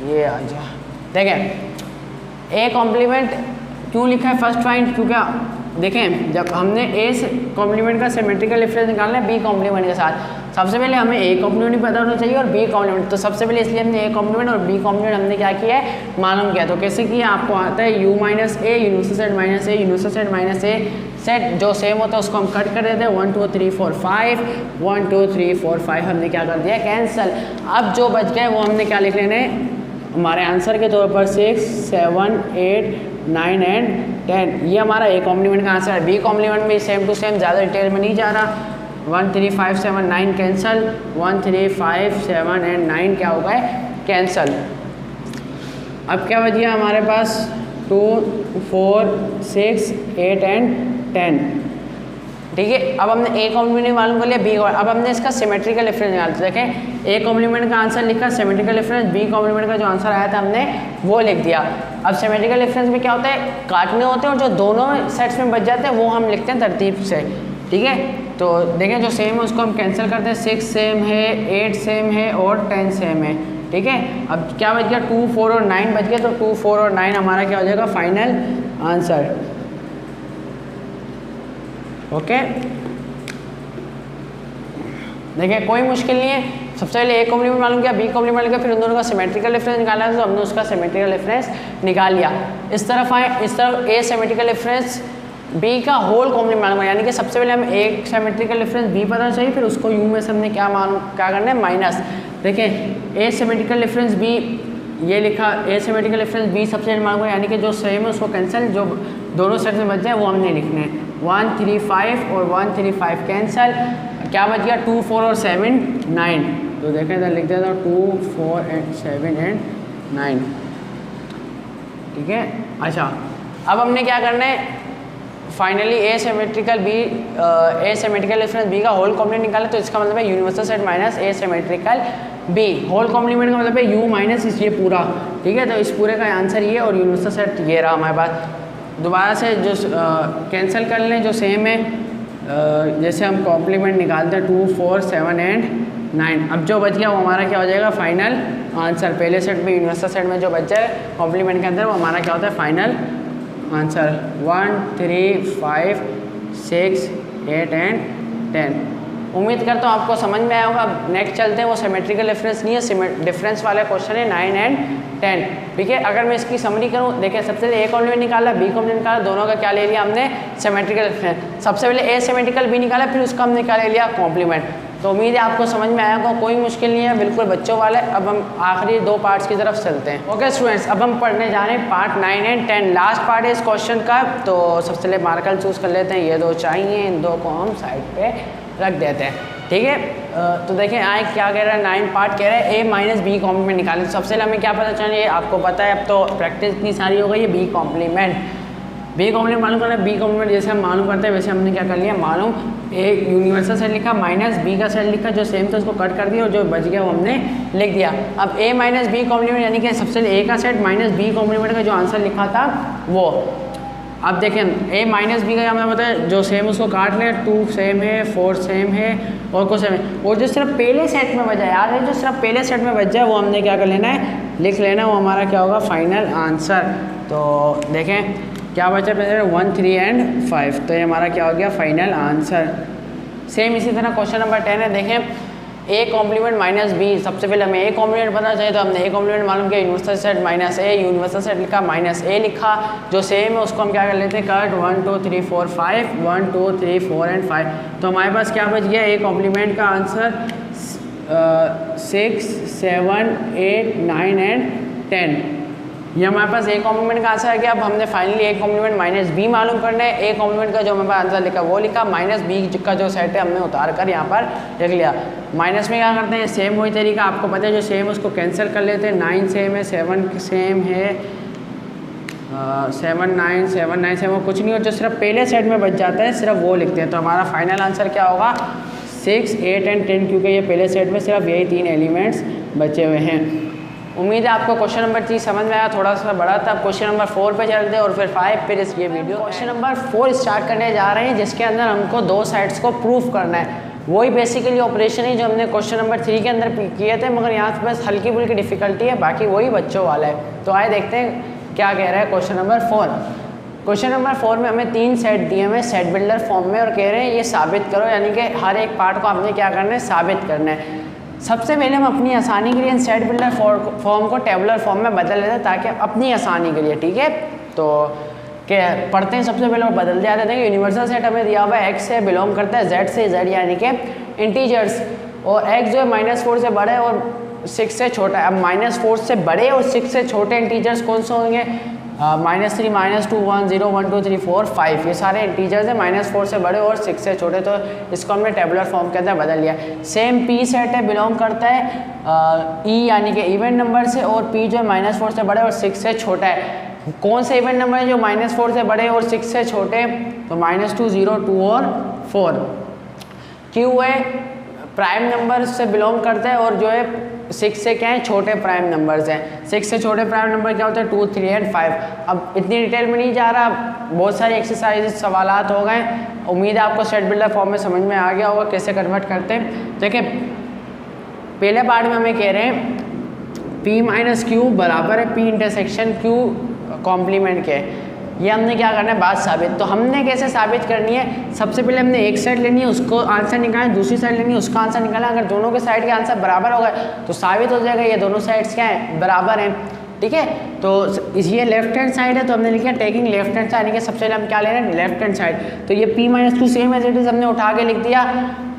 ये आ जा। देखें ए कॉम्प्लीमेंट क्यों लिखा है फर्स्ट फाइंड, क्योंकि देखें जब हमने ए कॉम्प्लीमेंट का सिमेट्रिकल डिफरेंस निकालना है बी कॉम्प्लीमेंट के साथ, सबसे पहले हमें ए कॉम्प्लीमेंट पता होना चाहिए और बी कॉम्प्लीमेंट। तो सबसे पहले इसलिए हमने ए कॉम्प्लीमेंट और बी कॉम्प्लीमेंट हमने क्या किया है मालूम किया। तो कैसे किया, आपको आता है u minus a universal set minus a universal set minus A set जो सेम होता है उसको हम कट कर देते हैं 1 2 3 4 5 1 2 3 4 5 हमने क्या कर दिया कैंसिल। अब जो बच गए वो हमने क्या लिख लेने हमारे आंसर के तौर पर 6 7 8 9 एंड 10। ये हमारा ए कॉम्प्लीमेंट का आंसर है। बी कॉम्प्लीमेंट में सेम टू सेम ज़्यादा डिटेल में नहीं जा रहा। 1 3 5 7 9 कैंसल, 1 3 5 7 एंड 9 क्या हो गए कैंसल। अब क्या बच गया हमारे पास 2 4 6 8 एंड 10। ठीक है, अब हमने ए कॉम्प्लीमेंट मालूम कर लिया, बी अब हमने इसका सिमेट्रिकल डिफरेंस निकालते देखें। ए कॉम्प्लीमेंट का आंसर लिखा सिमेट्रिकल डिफरेंस, बी कॉम्प्लीमेंट का जो आंसर आया था हमने वो लिख दिया। अब सिमेट्रिकल डिफरेंस में क्या होता है, काटने होते हैं और जो दोनों सेट्स में बच जाते हैं वो हम लिखते हैं तरतीब से। ठीक है, तो देखें जो सेम है उसको हम कैंसिल करते हैं, 6 सेम है 8 सेम है और 10 सेम है। ठीक है, अब क्या बच गया 2 4 और 9 बच गया, तो 2 4 और 9 हमारा क्या हो जाएगा फाइनल आंसर। ओके, देखिए कोई मुश्किल नहीं है। सबसे पहले ए कॉम्प्लीमेंट मालूम किया, बी कॉम्प्लीमेंट किया, फिर उन दोनों का सिमेट्रिकल डिफरेंस निकाला तो हमने उसका सिमेट्रिकल डिफरेंस निकाल लिया। इस तरफ आए, इस तरफ ए सिमेट्रिकल डिफरेंस बी का होल कॉम्प्लीमेंट मालूम है, यानी कि सबसे पहले हम एक सिमेट्रिकल डिफरेंस बी पता चाहिए, फिर उसको यू में से हमने क्या करना है माइनस। देखें ए सिमेट्रिकल डिफरेंस बी ये लिखा, ए सिमेट्रिकल डिफरेंस बी सबसे पहले मालूम है, यानी कि जो सेम है उसको कैंसिल, जो दोनों सेट में बच जाए वो हमने लिखने हैं। 1 3 5 और 1 3 5 कैंसिल, क्या बच गया 2 4 और 7 9। तो देखें इधर लिख देता हूँ 2 4 एंड 7 एंड 9। ठीक है, अच्छा अब हमने क्या करना है finally A symmetrical difference B का होल कॉम्प्लीमेंट निकाला, तो इसका मतलब है universal set minus A symmetrical B. Whole complement का मतलब है यू माइनस ये पूरा। ठीक है, तो इस पूरे का आंसर ये और यूनिवर्सल सेट ये रहा हमारे पास। दोबारा से जो कैंसिल कर लें जो सेम है, जैसे हम कॉम्प्लीमेंट निकालते हैं 2 4 7 एंड 9। अब जो बच गया वो हमारा क्या हो जाएगा फाइनल आंसर। पहले सेट में यूनिवर्सल सेट में जो बच जाए कॉम्प्लीमेंट के अंदर वो हमारा क्या होता है फाइनल आंसर। 1 3 5 6 8 एंड 10। उम्मीद करता हूँ आपको समझ में आया होगा। अब नेक्स्ट चलते हैं, वो सिमेट्रिकल डिफरेंस नहीं है, डिफरेंस वाला क्वेश्चन है 9 एंड 10। ठीक है, अगर मैं इसकी समरी करूँ, देखिए सबसे पहले ए कॉम्प्लीमेंट निकाला, बी कॉम्प्लीमेंट निकाला, दोनों का क्या ले लिया हमने सिमेट्रिकल डिफरेंस। सबसे पहले ए सिमेट्रिकल बी निकाला, फिर उसका हमने क्या ले लिया कॉम्प्लीमेंट। तो उम्मीद है आपको समझ में आया होगा, कोई मुश्किल नहीं है, बिल्कुल बच्चों वाले। अब हम आखिरी 2 पार्ट्स की तरफ चलते हैं। ओके स्टूडेंट्स, अब हम पढ़ने जा रहे हैं पार्ट 9 एंड 10, लास्ट पार्ट है इस क्वेश्चन का। तो सबसे पहले मार्कर चूज़ कर लेते हैं, ये 2 चाहिए, इन 2 को हम साइड पे रख देते हैं। ठीक है, तो देखें आए क्या कह रहा है, 9 पार्ट कह रहा है ए माइनस बी कॉम्प्लीमेंट निकालें। सबसे पहले हमें क्या पता चाहिए, आपको पता है अब तो प्रैक्टिस इतनी सारी हो गई है। बी कॉम्प्लीमेंट मालूम करना है। बी कॉम्प्लीमेंट जैसे हम मालूम करते हैं वैसे हमने क्या कर लिया मालूम, ए यूनिवर्सल सेट लिखा माइनस बी का सेट लिखा, जो सेम था उसको कट कर दिया और जो बच गया वो हमने लिख दिया। अब ए माइनस बी कॉम्प्लीमेंट यानी कि सबसे पहले ए का सेट माइनस बी कॉम्प्लीमेंट का जो आंसर लिखा था वो। अब देखें a माइनस बी का हमें पता है, जो सेम उसको काट लें, 2 सेम है, 4 सेम है और कुछ सेम है। और जो सिर्फ पहले सेट में बचा, याद है जो सिर्फ पहले सेट में बच जाए वो हमने क्या कर लेना है, लिख लेना, वो हमारा क्या होगा फाइनल आंसर। तो देखें क्या बचा, 1 3 एंड 5, तो ये हमारा क्या हो गया फाइनल आंसर। सेम इसी तरह क्वेश्चन नंबर 10 है, देखें a कॉम्प्लीमेंट माइनस बी। सबसे पहले हमें a कॉम्प्लीमेंट पता चाहिए, तो हमने a कॉम्प्लीमेंट मालूम किया, universal set minus a, universal set लिखा माइनस a लिखा, जो सेम है उसको हम क्या कर लेते हैं, कट 1 2 3 4 5, 1 2 3 4 एंड 5। तो हमारे पास क्या बच गया, a कॉम्प्लीमेंट का आंसर 6 7 8 9 एंड 10। ये हमारे पास ए कॉम्प्लीमेंट का आंसर है कि अब हमने finally A complement minus B मालूम करना है। ए कॉम्प्लीमेंट का जो हमारे पास आंसर लिखा वो लिखा, माइनस बी का जो सेट है हमने उतार कर यहाँ पर लिख लिया। माइनस में क्या करते हैं, सेम वही तरीका आपको पता है, जो सेम उसको कैंसिल कर लेते हैं। 9 सेम है, 7 सेम है, 7 9 7 9 सेम, कुछ नहीं हो, जो सिर्फ पहले सेट में बच जाता है सिर्फ वो लिखते हैं। तो हमारा फाइनल आंसर क्या होगा, 6 8 एंड 10, क्योंकि ये पहले सेट में सिर्फ यही 3 एलिमेंट्स बचे हुए हैं। उम्मीद है आपको क्वेश्चन नंबर 3 समझ में आया, थोड़ा सा बड़ा था। क्वेश्चन नंबर 4 पे चलते हैं और फिर 5 फिर इस ये वीडियो। क्वेश्चन नंबर 4 स्टार्ट करने जा रहे हैं, जिसके अंदर हमको 2 साइड्स को प्रूफ करना है। वही बेसिकली ऑपरेशन है जो हमने क्वेश्चन नंबर 3 के अंदर किए थे, मगर यहाँ पे बस हल्की फुल्की डिफिकल्टी है, बाकी वही बच्चों वाला है। तो आए देखते हैं क्या कह रहा है क्वेश्चन नंबर 4। क्वेश्चन नंबर 4 में हमें 3 सेट दिए हुए सेट बिल्डर फॉर्म में, और कह रहे हैं ये साबित करो, यानी कि हर एक पार्ट को आपने क्या करना है, साबित करना है। सबसे पहले हम अपनी आसानी के लिए सेट बिल्डर फॉर्म को टेबुलर फॉर्म में बदल लेते हैं, ताकि अपनी आसानी के लिए, ठीक है। तो क्या पढ़ते हैं, सबसे पहले बदल जाते हैं। यूनिवर्सल सेट हमें दिया हुआ है x से बिलोंग करता है z से z, यानी कि इंटीजर्स, और x जो है -4 से बड़ा है और 6 से छोटा है। अब -4 से बड़े और 6 से छोटे इंटीजर्स कौन से होंगे, -3 -2 1 0 1 2 3 4 5, ये सारे इंटीजर्स हैं -4 से बड़े और 6 से छोटे। तो इसको हमने टेबुलर फॉर्म के अंदर बदल लिया। सेम p सेट है, बिलोंग करता है e यानी कि इवन नंबर से, और p जो है -4 से बड़े और 6 से छोटा है। कौन से इवन नंबर है जो -4 से बड़े और 6 से छोटे, तो -2 0 2 और 4। q है प्राइम नंबर से बिलोंग करता है, और जो है 6 से क्या है, छोटे प्राइम नंबर्स हैं। 6 से छोटे प्राइम नंबर क्या होते हैं, 2 3 एंड 5। अब इतनी डिटेल में नहीं जा रहा, बहुत सारी एक्सरसाइज सवालात हो गए। उम्मीद है आपको सेट बिल्डर फॉर्म में समझ में आ गया होगा कैसे कन्वर्ट करते हैं। देखिए पहले पार्ट में हमें कह रहे हैं p माइनस क्यू बराबर है p इंटरसेक्शन q कॉम्प्लीमेंट के। ये हमने क्या करना है, बात साबित। तो हमने कैसे साबित करनी है, सबसे पहले हमने एक साइड लेनी है, उसको आंसर निकालना, दूसरी साइड लेनी है, उसका आंसर निकालना। अगर दोनों के साइड के आंसर बराबर हो गए तो साबित हो जाएगा ये दोनों साइड्स क्या हैं, बराबर हैं, ठीक है। तो ये लेफ्ट हैंड साइड है, तो हमने लिखा टेकिंग लेफ्ट हैंड साइड, यानी कि सबसे पहले हम क्या ले रहे हैं, लेफ्ट हैंड साइड। तो ये p-2 same as it is हमने उठा के लिख दिया,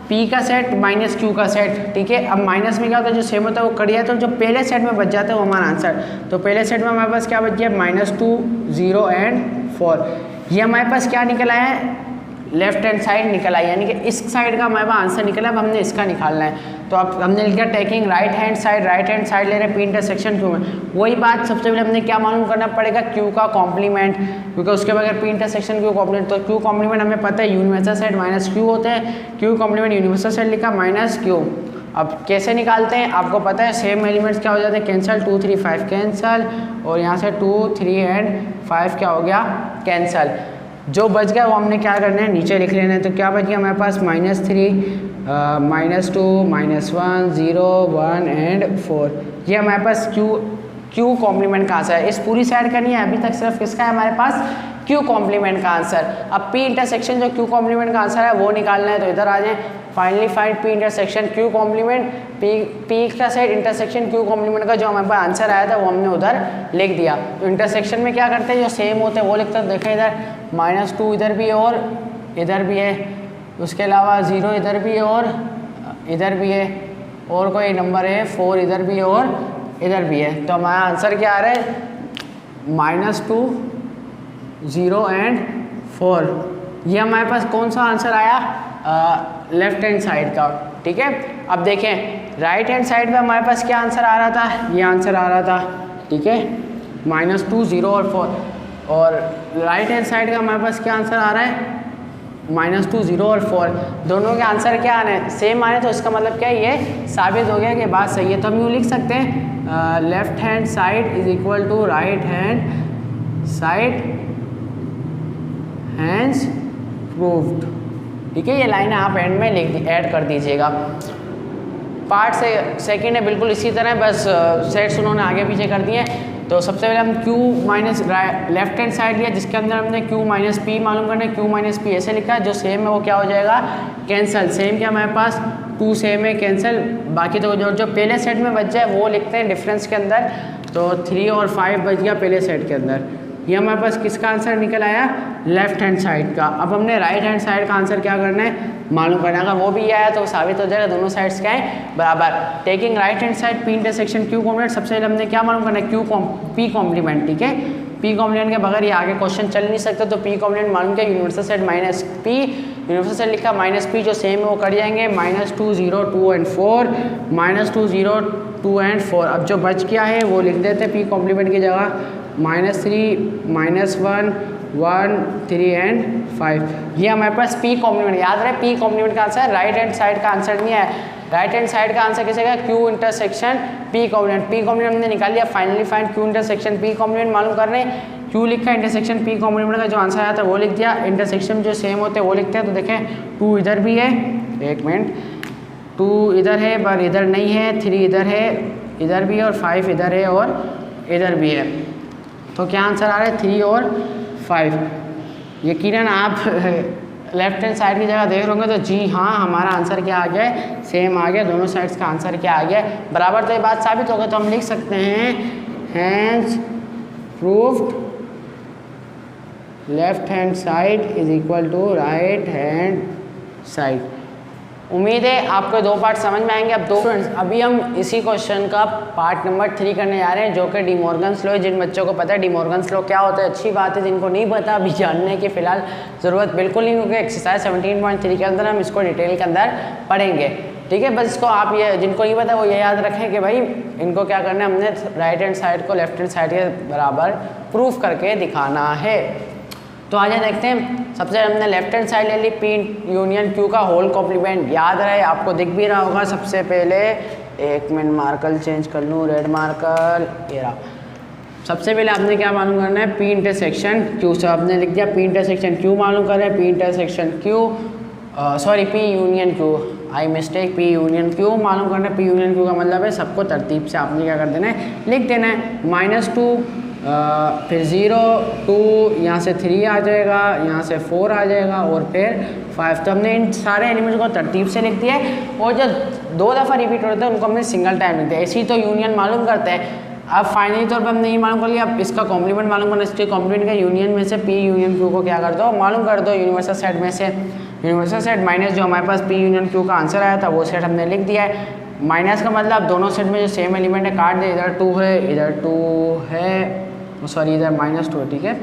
p का सेट माइनस q का सेट, ठीक है। अब माइनस में क्या होता है, जो सेम होता है वो कट जाता है, तो जो पहले सेट में बच जाता है वो हमारा आंसर। तो पहले सेट में हमारे पास क्या बच गया, -2 0 एंड 4। ये हमारे पास क्या निकला है, लेफ्ट हैंड साइड निकला है, यानी कि इस साइड का हमारे पास आंसर निकला। अब हमने इसका निकालना है, तो अब हमने लिखा टेकिंग राइट हैंड साइड ले रहे हैं p इंटरसेक्शन q में। वही बात सबसे पहले हमने क्या मालूम करना पड़ेगा, q का कॉम्प्लीमेंट, क्योंकि उसके बगैर p इंटरसेक्शन q कॉम्प्लीमेंट। तो q कॉम्प्लीमेंट हमें पता है यूनिवर्सल सेट -q होते हैं, q कॉम्प्लीमेंट यूनिवर्सल सेट लिखा -q। अब कैसे निकालते हैं आपको पता है, सेम एलिमेंट्स क्या हो जाते हैं, कैंसल, 2 3 5 कैंसल, और यहाँ से 2 3 एंड 5 क्या हो गया, कैंसल। जो बच गया वो हमने क्या करना है, नीचे लिख लेना है। तो क्या बच गया हमारे पास, -3 -2 -1 0 1 एंड 4। ये हमारे पास q कॉम्प्लीमेंट का आंसर है। इस पूरी साइड का नहीं है, अभी तक सिर्फ किसका है हमारे पास, q कॉम्प्लीमेंट का आंसर। अब p इंटरसेक्शन जो q कॉम्प्लीमेंट का आंसर है वो निकालना है, तो इधर आ जाए, finally find p intersection q complement, p का सेट इंटरसेक्शन q कॉम्प्लीमेंट का जो हमारे पास आंसर आया था वो हमने उधर लिख दिया। तो इंटरसेक्शन में क्या करते हैं, जो सेम होते हैं वो लिखते हैं। देखें इधर -2 इधर भी है और इधर भी है, उसके अलावा 0 इधर भी है और इधर भी है, और कोई नंबर है 4 इधर भी है और इधर भी है। तो हमारा आंसर क्या आ रहा है, -2 0 एंड 4। ये हमारे पास कौन सा आंसर आया, लेफ्ट हैंड साइड का, ठीक है। अब देखें राइट हैंड साइड में हमारे पास क्या आंसर आ रहा था, ये आंसर आ रहा था, ठीक है, -2 0 और 4। और राइट हैंड साइड का हमारे पास क्या आंसर आ रहा है, -2 0 और 4। दोनों के आंसर क्या आने हैं, सेम आने, तो इसका मतलब क्या है, ये साबित हो गया कि बात सही है। तो हम यूँ लिख सकते हैं, left hand side is equal to right hand side hence proved. ठीक है, ये लाइन आप एंड में ऐड कर दीजिएगा। पार्ट से सेकंड है बिल्कुल इसी तरह, बस सेट्स उन्होंने आगे पीछे कर दिए। तो सबसे पहले हम q minus left hand side लिया, जिसके अंदर हमने q माइनस पी मालूम करना है। q माइनस पी ऐसे लिखा है, जो सेम है वो क्या हो जाएगा, कैंसिल। सेम क्या हमारे पास 2 सेम है, कैंसिल। बाकी तो जो पहले सेट में बच जाए वो लिखते हैं डिफरेंस के अंदर। तो 3 और 5 बच गया पहले सेट के अंदर। ये हमारे पास किसका आंसर निकल आया, लेफ्ट हैंड साइड का। अब हमने राइट हैंड साइड का आंसर क्या करना है, मालूम करना है। अगर वो भी आया तो साबित हो जाएगा दोनों साइड्स क्या है, बराबर। Taking right hand side P intersection Q complement, सबसे पहले हमने क्या मालूम करना है, पी कॉम्प्लीमेंट। ठीक है, पी कॉम्प्लीमेंट के बगैर ये आगे क्वेश्चन चल नहीं सकता। तो पी कॉम्प्लीमेंट मालूम किया, universal set minus P, universal set लिखा माइनस पी, जो सेम है वो कर जाएंगे, -2 0 2 and 4, -2 0 2 and 4। अब जो बच गया है वो लिख देते पी कॉम्प्लीमेंट की जगह, -3 -1 1 3 and 5। ये हमारे पास पी कॉम्प्लीमेंट, याद रहे पी कॉम्प्लीमेंट का आंसर, राइट हैंड साइड का आंसर नहीं है। राइट हैंड साइड का आंसर किसे का, Q intersection P complement. P complement हमने निकाल लिया, finally find Q intersection P complement मालूम कर रहे हैं। क्यू लिखा, इंटरसेक्शन पी कॉम्प्लीमेंट का जो आंसर आया था वो लिख दिया, इंटरसेक्शन जो सेम होते हैं वो लिखते हैं। तो देखें 2 इधर भी है, 1 मिनट, 2 इधर है पर इधर नहीं है, 3 इधर है, इधर भी है, और 5 इधर है और इधर भी है। तो क्या आंसर आ रहा है, 3 और 5। यकीनन आप लेफ्ट हैंड साइड की जगह देख रहे तो जी हाँ, हमारा आंसर क्या आ गया, सेम आ गया, दोनों साइड्स का आंसर क्या आ गया, बराबर। तो ये बात साबित हो गई। तो हम लिख सकते हैं hence proved left hand side is equal to right hand side. उम्मीद है आपको 2 पार्ट समझ में आएंगे। अब स्टूडेंट्स, अभी हम इसी क्वेश्चन का पार्ट नंबर 3 करने जा रहे हैं, जो कि डी मॉर्गन्स लॉ है। जिन बच्चों को पता है डी मॉर्गन्स लॉ क्या होता है, अच्छी बात है। जिनको नहीं पता अभी जानने की फिलहाल ज़रूरत बिल्कुल नहीं, क्योंकि एक्सरसाइज 17.3 के अंदर हम इसको डिटेल के अंदर पढ़ेंगे। ठीक है, बस इसको आप ये, जिनको नहीं पता वो ये याद रखें कि भाई इनको क्या करना है, हमने राइट हैंड साइड को लेफ्ट हैंड साइड के बराबर प्रूफ करके दिखाना है। तो आइए देखते हैं। सबसे हमने लेफ्ट हैंड साइड ले ली, पी यूनियन क्यू का होल कॉम्प्लीमेंट। याद रहे, आपको दिख भी रहा होगा। सबसे पहले 1 मिनट, मार्कर चेंज कर लूँ, रेड मार्कर ये रहा। सबसे पहले आपने क्या मालूम करना है, पी इंटरसेक्शन क्यू। से आपने लिख दिया पी इंटरसेक्शन क्यू मालूम कर रहे हैं, P intersection Q, sorry P union Q, I mistake, P union Q मालूम करना है। पी यूनियन क्यू का मतलब है सबको तरतीब से आपने क्या कर देना है, लिख देना है। -2 फिर 0 2, यहाँ से 3 आ जाएगा, यहाँ से 4 आ जाएगा और फिर 5। तो हमने इन सारे एलिमेंट्स को तरतीब से लिख दिया है, और जो 2 दफ़ा रिपीट होते हैं उनको हमने सिंगल टाइम लिख दिया। ऐसे ही तो यूनियन मालूम करते हैं। अब फाइनली तौर पर हमने ये मालूम कर लिया, अब इसका कॉम्प्लीमेंट मालूम करना। इसके कॉम्प्लीमेंट का यूनियन में से पी यूनियन क्यू को क्या कर दो, मालूम कर दो। यूनिवर्सल सेट में से यूनिवर्सल सेट माइनस जो हमारे पास पी यूनियन क्यू का आंसर आया था वो सेट हमने लिख दिया है। माइनस का मतलब दोनों सेट में जो सेम एलिमेंट है काट दे, इधर 2 है, इधर 2 है, सॉरी इधर -2 है। ठीक है,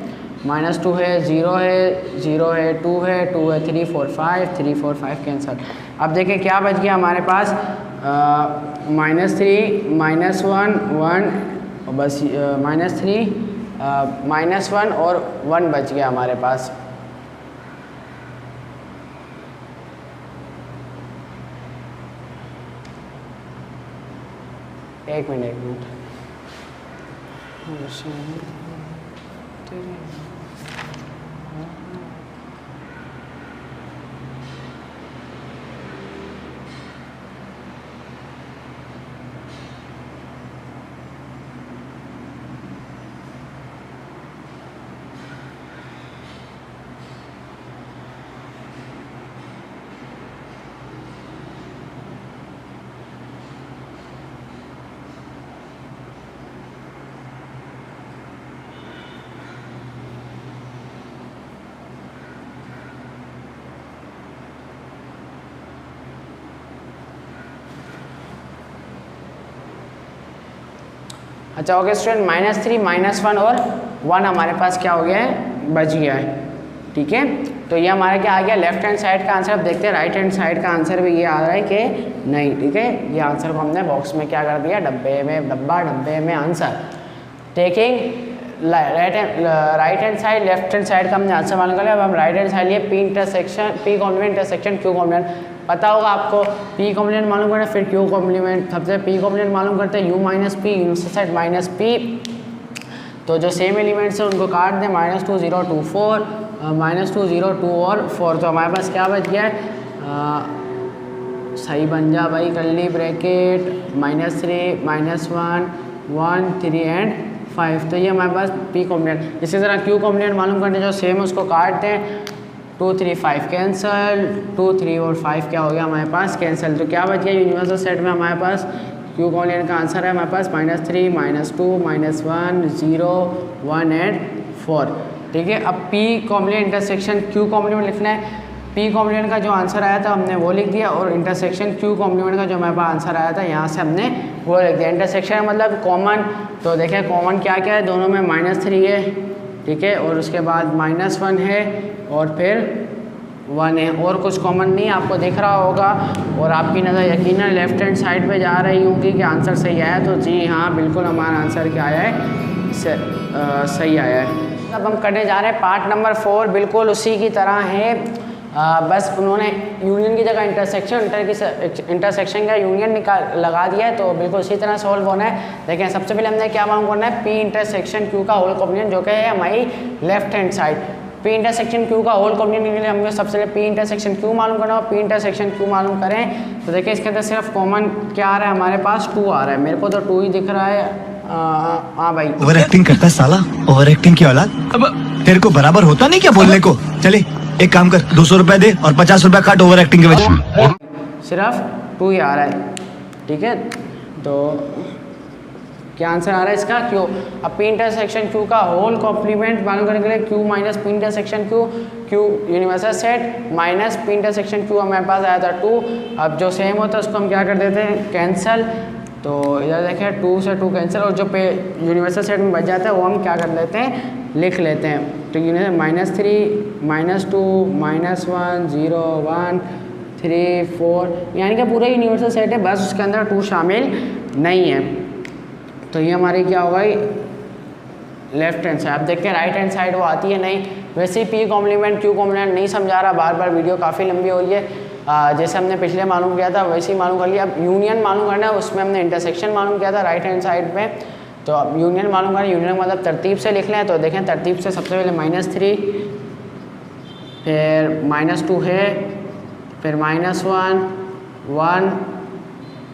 -2 है, 0 है, 0 है, 2 है, 2 है, 3 4 5, 3 4 5 कैंसल। अब देखें क्या बच गया हमारे पास, -3 -1 1, और बस -3 -1 और 1 बच गया हमारे पास। एक मिनट अच्छा ओके स्टूडेंट, -3 -1 और 1 हमारे पास क्या हो गया है, बच गया है। ठीक है, तो ये हमारा क्या आ गया, लेफ्ट हैंड साइड का आंसर। अब देखते हैं राइट हैंड साइड का आंसर भी ये आ रहा है कि नहीं। ठीक है, ये आंसर को हमने बॉक्स में क्या कर दिया, डब्बे में, डब्बे में answer. Taking right hand side left hand side का हमने आंसर मालूम कर लिया। अब हम राइट हैंड साइड लिए P intersection, P complement intersection Q complement. पता होगा आपको, पी कॉम्प्लीमेंट मालूम करना, फिर क्यू कॉम्प्लीमेंट। सबसे पी कॉम्प्लीमेंट मालूम करते हैं, U minus P, universal set minus P. तो जो सेम एलिमेंट्स हैं उनको काट दें, -2 0 2 4, -2 0 2 और 4, तो हमारे पास क्या बच गया है, सही बन जा भाई, कर्ली ब्रैकेट -3 -1 1 3 एंड 5, तो ये हमारे पास पी कॉम्बिनेंट। इसी तरह क्यू कॉम्बिनेंट मालूम करने जो सेम उसको काटते हैं, 2 3 5 कैंसल, 2 3 और 5 क्या हो गया हमारे पास कैंसिल, तो क्या बच गया यूनिवर्सल सेट में हमारे पास क्यू कॉम्बिनेंट का आंसर है हमारे पास -3 -2 -1 0 1 एंड 4। ठीक है, अब पी कॉम्बिनेंट इंटरसेक्शन क्यू कॉम्बिनेंट लिखना है। पी कॉम्बिनेंट का जो आंसर आया था हमने वो लिख दिया, और इंटरसेक्शन क्यू कॉम्बिनेंट का जो हमारे पास आंसर आया था यहाँ से हमने वो लिख दिया। इंटरसेक्शन मतलब कॉमन, तो देखें कॉमन क्या क्या है, दोनों में -3 है, ठीक है, और उसके बाद -1 है और फिर 1 है, और कुछ कॉमन नहीं आपको दिख रहा होगा, और आपकी नज़र यकीनन लेफ्ट हैंड साइड पे जा रही होगी कि आंसर सही आया, तो जी हाँ बिल्कुल हमारा आंसर क्या आया है, सही आया है। अब हम करने जा रहे हैं पार्ट नंबर 4, बिल्कुल उसी की तरह है, बस उन्होंने यूनियन की जगह इंटरसेक्शन का यूनियन लगा दिया है, तो बिल्कुल उसी तरह सॉल्व होना है। देखें सबसे पहले हमने क्या मालूम करना है, पी इंटरसेक्शन क्यू का होल कॉम्बिनेशन जो कि है हमारी left hand side. P intersection Q का होल कॉम्बिनेशन के लिए हमें सबसे पहले पी इंटरसेक्शन क्यू मालूम करना है। पी इंटरसेक्शन क्यू मालूम करें तो देखिए इसके अंदर सिर्फ कॉमन क्या आ रहा है, हमारे पास 2 आ रहा है, मेरे को तो 2 ही दिख रहा है। हाँ भाई, ओवर एक्टिंग करता है साला, ओवर एक्टिंग की औलाद। अब तेरे को बराबर होता नहीं क्या बोलने को। चले एक काम कर, 200 रुपए दे और 50 रुपए काट ओवर एक्टिंग के वजह। सिर्फ 2 ही आ रहा है, ठीक है, तो क्या आंसर आ रहा है इसका क्यू। अब पी इंटरसेक्शन क्यू का होल कॉम्प्लीमेंट मालूम करने के लिए Q minus P intersection Q, Q universal set minus P intersection Q हमारे पास आया था 2। अब जो सेम होता है उसको हम क्या कर देते हैं, कैंसल, तो इधर देखें 2 से 2 कैंसिल, और जो पे यूनिवर्सल सेट में बच जाता है वो हम क्या कर लेते हैं, लिख लेते हैं। तो -3 -2 -1 0 1 3 4, यानी कि पूरा यूनिवर्सल सेट है, बस उसके अंदर 2 शामिल नहीं है। तो ये हमारी क्या होगा, लेफ्ट हैंड साइड। आप देखते हैं राइट हैंड साइड वो आती है नहीं। वैसे ही पी कॉम्प्लीमेंट क्यू कॉम्प्लीमेंट नहीं समझा रहा, बार बार वीडियो काफ़ी लंबी हो रही है। जैसे हमने पिछले मालूम किया था वैसे ही मालूम कर लिया। अब यूनियन मालूम करना है, उसमें हमने इंटरसेक्शन मालूम किया था राइट हैंड साइड पे, तो अब यूनियन मालूम करना है। यूनियन मतलब तरतीब से लिख लें, तो देखें तरतीब से सबसे पहले -3, फिर -2 है, फिर -1 1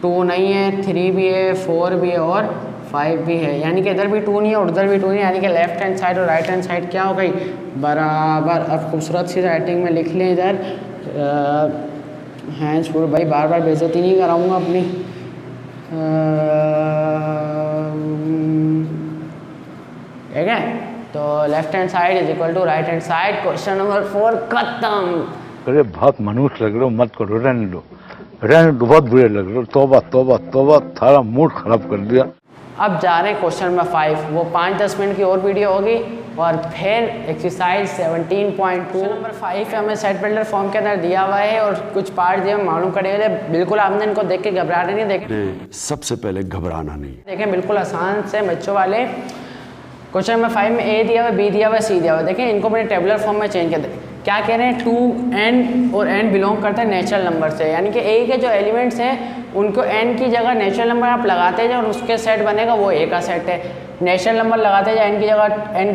2 नहीं है, 3 भी है, 4 भी है और 5 भी है, यानी कि इधर भी 2 नहीं है और उधर भी 2 नहीं है, यानी कि लेफ्ट हैंड साइड और राइट हैंड साइड क्या हो गई, बराबर। अब खूबसूरत सी राइटिंग में लिख लें इधर, हैंड्स फुल, भाई बार बार बेइज्जती नहीं कराऊंगा अपनी। ठीक है, तो left hand side is equal to right hand side. Question number 4 खत्म। अरे बहुत मनुष्य लग रहे हो, मत करो, रहने दो, बहुत बुरे लग रहे हो। तौबा तौबा तौबा, थारा मूड खराब कर दिया। अब जा रहे हैं क्वेश्चन नंबर 5, वो 5-10 मिनट की और वीडियो होगी, और फिर एक्सरसाइज 17.2 नंबर 5 हमें सेट बिल्डर फॉर्म के अंदर दिया हुआ है और कुछ पार्ट दिए मालूम करे हुए। बिल्कुल आपने इनको देख के घबराना नहीं, देखें सबसे पहले घबराना नहीं, देखें बिल्कुल आसान से बच्चों वाले। क्वेश्चन नंबर 5 में ए दिया हुआ, बी दिया हुआ, सी दिया हुआ। देखें इनको मैंने टेबुलर फॉर्म में चेंज कर दिया। क्या कह रहे हैं, 2n और n बिलोंग करता है नेचुरल नंबर से, यानी कि ए के जो एलिमेंट्स हैं उनको n की जगह नेचुरल नंबर आप लगाते जाए और उसके सेट बनेगा वो ए का सेट है। नेचुरल नंबर लगाते जाए, n की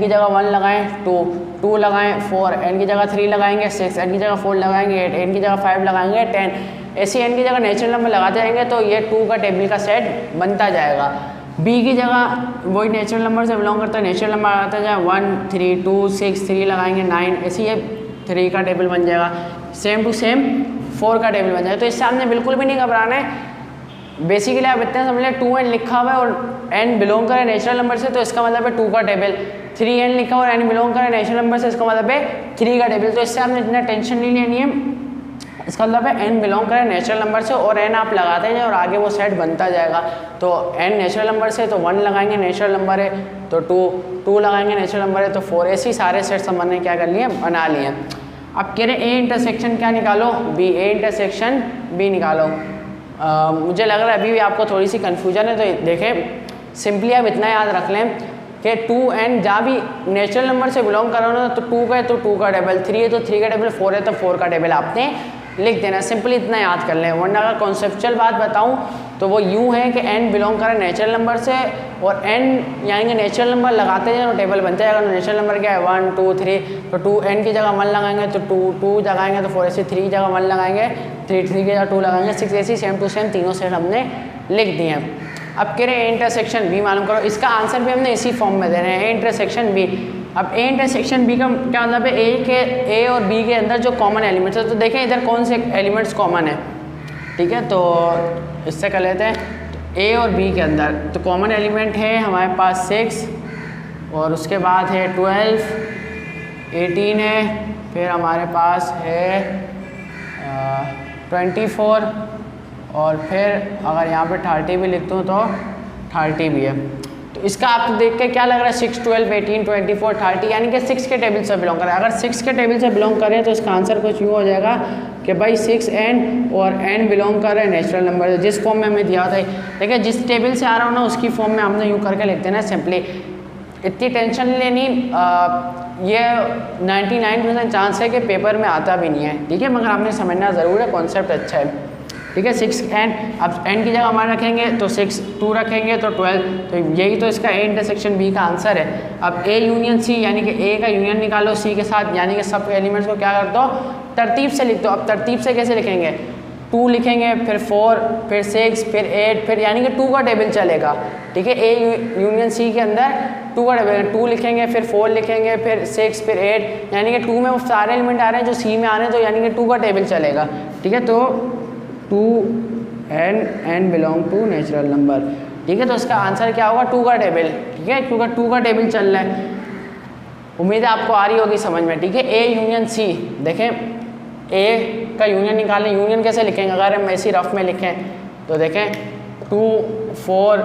जगह 1 लगाएं 2 लगाएं 4, n की जगह 3 लगाएंगे 6, n की जगह 4 लगाएंगे 8, n की जगह 5 लगाएंगे 10, ऐसे n की जगह नेचुरल नंबर लगाते जाएंगे तो ये 2 का टेबल का सेट बनता जाएगा। बी की जगह वही नेचुरल नंबर से बिलोंग करता है, नेचुरल नंबर लगाते जाए 1 3 2 6 3 लगाएंगे 9, ऐसे ये 3 का टेबल बन जाएगा। सेम टू सेम 4 का टेबल बन जाएगा। तो इससे आपने बिल्कुल भी नहीं घबराना है। बेसिकली आप इतना समझ लें 2n लिखा हुआ है और n बिलोंग करे नेचुरल नंबर से, तो इसका मतलब है 2 का टेबल। 3n लिखा हुआ है और n बिलोंग करे नेचुरल नंबर से, इसका मतलब है 3 का टेबल। तो इससे आपने इतना टेंशन नहीं लेनी है। इसका मतलब है n बिलोंग करे नेचुरल नंबर से और n आप लगाते जाए और आगे वो सेट बनता जाएगा। तो n नेचुरल नंबर से तो 1 लगाएंगे, नेचुरल नंबर है तो 2 लगाएंगे, नेचुरल नंबर है तो 4, ऐसे ही सारे सेट्स हमने क्या कर लिए, बना लिए। अब कह रहे ए इंटरसेक्शन क्या निकालो, बी, ए इंटरसेक्शन बी निकालो। मुझे लग रहा है अभी भी आपको थोड़ी सी कन्फ्यूजन है, तो देखें सिंपली आप इतना याद रख लें कि 2n जहाँ भी नेचुरल नंबर से बिलोंग कर रहा हो ना, तो 2 का है तो 2 का टेबल, 3 है तो 3 का टेबल, 4 है तो 4 का टेबल आपने लिख देना, सिंपली इतना याद कर लें। वरना अगर कॉन्सेप्चुअल बात बताऊं तो वो यूँ है कि n बिलोंग करे नेचुरल नंबर से, और n यानी कि नेचुरल नंबर लगाते जाए तो टेबल बन जाएगा। नेचुरल नंबर क्या है 1 2 3, तो 2 n की जगह 1 लगाएंगे तो 2 लगाएंगे तो 4 ऐसे 3 की जगह 1 लगाएंगे, 3 की जगह 2 लगाएंगे, 6 ऐसी सेम टू सेम तीनों सेट हमने लिख दिए हैं। अब कह रहे हैं इंटरसेक्शन बी मालूम करो, इसका आंसर भी हमने इसी फॉर्म में दे रहे हैं, इंटरसेक्शन बी। अब ए इंटरसेक्शन बी का क्या मतलब है, ए और बी के अंदर जो कॉमन एलिमेंट्स है, तो देखें इधर कौन से एलिमेंट्स कॉमन है, ठीक है। तो इससे कर लेते हैं ए और बी के अंदर, तो कॉमन एलिमेंट है हमारे पास 6, और उसके बाद है 12, 18 है, फिर हमारे पास है 24, और फिर अगर यहाँ पे 30 भी लिखता हूँ तो 30 भी है। तो इसका आपको देख के क्या लग रहा है 6, 12, 18, 24, 30 यानी कि 6 के टेबल से बिलोंग करें। अगर 6 के टेबल से बिलोंग करें तो इसका आंसर कुछ यूँ हो जाएगा कि भाई 6 n और n बिलोंग कर रहे हैं नेचुरल नंबर से, जिस फॉर्म में हमें दिया था। देखिए जिस टेबल से आ रहा हो ना उसकी फॉर्म में हमने यूँ करके लिख देना सिंपली, इतनी टेंशन लेनी। ये 99% चांस है कि पेपर में आता भी नहीं है, ठीक है, मगर आपने समझना ज़रूर है, कॉन्सेप्ट अच्छा है, ठीक है। 6n, अब n की जगह हमारे रखेंगे तो 6, 2 रखेंगे तो 12, तो यही तो इसका ए इंटरसेक्शन बी का आंसर है। अब ए यूनियन सी यानी कि ए का यूनियन निकालो सी के साथ, यानी कि सब एलिमेंट्स को क्या कर दो तरतीब से लिख दो। अब तरतीब से कैसे लिखेंगे, 2 लिखेंगे, फिर 4, फिर 6, फिर 8, फिर यानी कि 2 का टेबल चलेगा, ठीक है। ए यूनियन सी के अंदर 2 का टेबल, 2 लिखेंगे, फिर 4 लिखेंगे, फिर 6, फिर 8, यानी कि 2 में वो सारे एलिमेंट आ रहे हैं जो सी में आ रहे हैं, तो यानी कि 2 का टेबल चलेगा, ठीक है। तो 2n belong to natural number, ठीक है। तो इसका आंसर क्या होगा 2 का टेबल, ठीक है, क्योंकि 2 का टेबल चल रहा है। उम्मीद है आपको आ रही होगी समझ में, ठीक है। ए यूनियन सी, देखें ए का यूनियन निकालें, यूनियन कैसे लिखेंगे, अगर हम ऐसी रफ में लिखें तो देखें 2, 4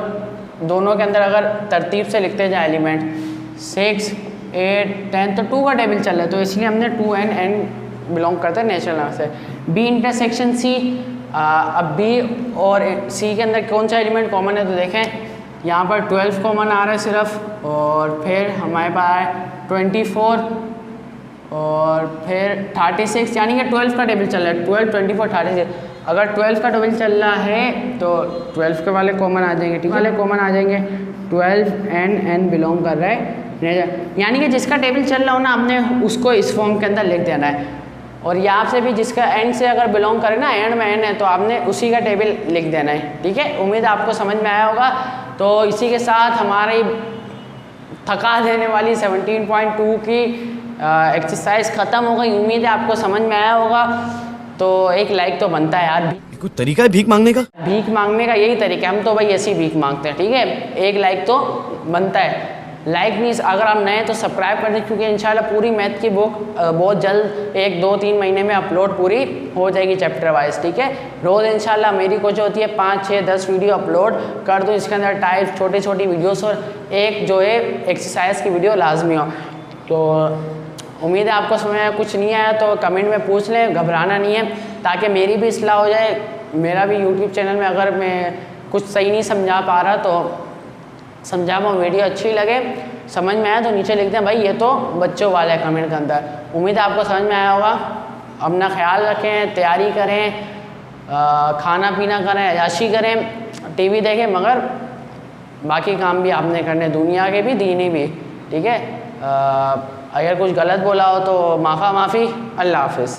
दोनों के अंदर अगर तरतीब से लिखते जाए एलिमेंट 6, 8, 10, तो 2 का टेबल चल रहा है, तो इसलिए हमने 2n बिलोंग करते हैं नेचुरल नंबर से। बी इंटरसेक्शन सी, अब बी और सी के अंदर कौन सा एलिमेंट कॉमन है, तो देखें यहाँ पर 12 कॉमन आ रहा है सिर्फ, और फिर हमारे पास 24 और फिर 36, यानी कि 12 का टेबल चल रहा है, 12, 24, 36। अगर 12 का टेबल चल रहा है तो 12 के वाले कॉमन आ जाएंगे, ठीक है, वाले कॉमन आ जाएंगे, 12n बिलोंग कर रहा है, यानी कि जिसका टेबल चल रहा हो ना हमने उसको इस फॉर्म के अंदर लिख देना है। और यहाँ से भी जिसका एंड से अगर बिलोंग करे ना, एंड में एन है, तो आपने उसी का टेबल लिख देना है, ठीक है। उम्मीद है आपको समझ में आया होगा। तो इसी के साथ हमारी थका देने वाली 17.2 की एक्सरसाइज ख़त्म हो गई। उम्मीद है आपको समझ में आया होगा। तो एक लाइक तो बनता है यार, कोई तरीका है भीख मांगने का? भीख मांगने का यही तरीका है, हम तो भाई ऐसी भीख मांगते हैं, ठीक है। एक लाइक तो बनता है, लाइक नहीं, अगर आप नए तो सब्सक्राइब कर दें, क्योंकि इंशाल्लाह पूरी मैथ की बुक बहुत जल्द 1, 2, 3 महीने में अपलोड पूरी हो जाएगी चैप्टर वाइज, ठीक है। रोज़ इंशाल्लाह मेरी कोशिश होती है 5, 6, 10 वीडियो अपलोड कर दूँ, इसके अंदर टाइप छोटी छोटी वीडियोस और एक जो है एक्सरसाइज की वीडियो लाजमी हो। तो उम्मीद है आपको समझ में कुछ नहीं आया तो कमेंट में पूछ लें, घबराना नहीं है, ताकि मेरी भी इस्लाह हो जाए। मेरा भी यूट्यूब चैनल में अगर मैं कुछ सही नहीं समझा पा रहा तो समझा वो वीडियो अच्छी लगे, समझ में आया तो नीचे लिख दें भाई ये तो बच्चों वाला है कमेंट के अंदर। उम्मीद है आपको समझ में आया होगा। अपना ख्याल रखें, तैयारी करें, खाना पीना करें, अयाशी करें, टीवी देखें, मगर बाकी काम भी आपने करने, दुनिया के भी दीनी भी, ठीक है। अगर कुछ गलत बोला हो तो माफ़ी। अल्लाह हाफिज़।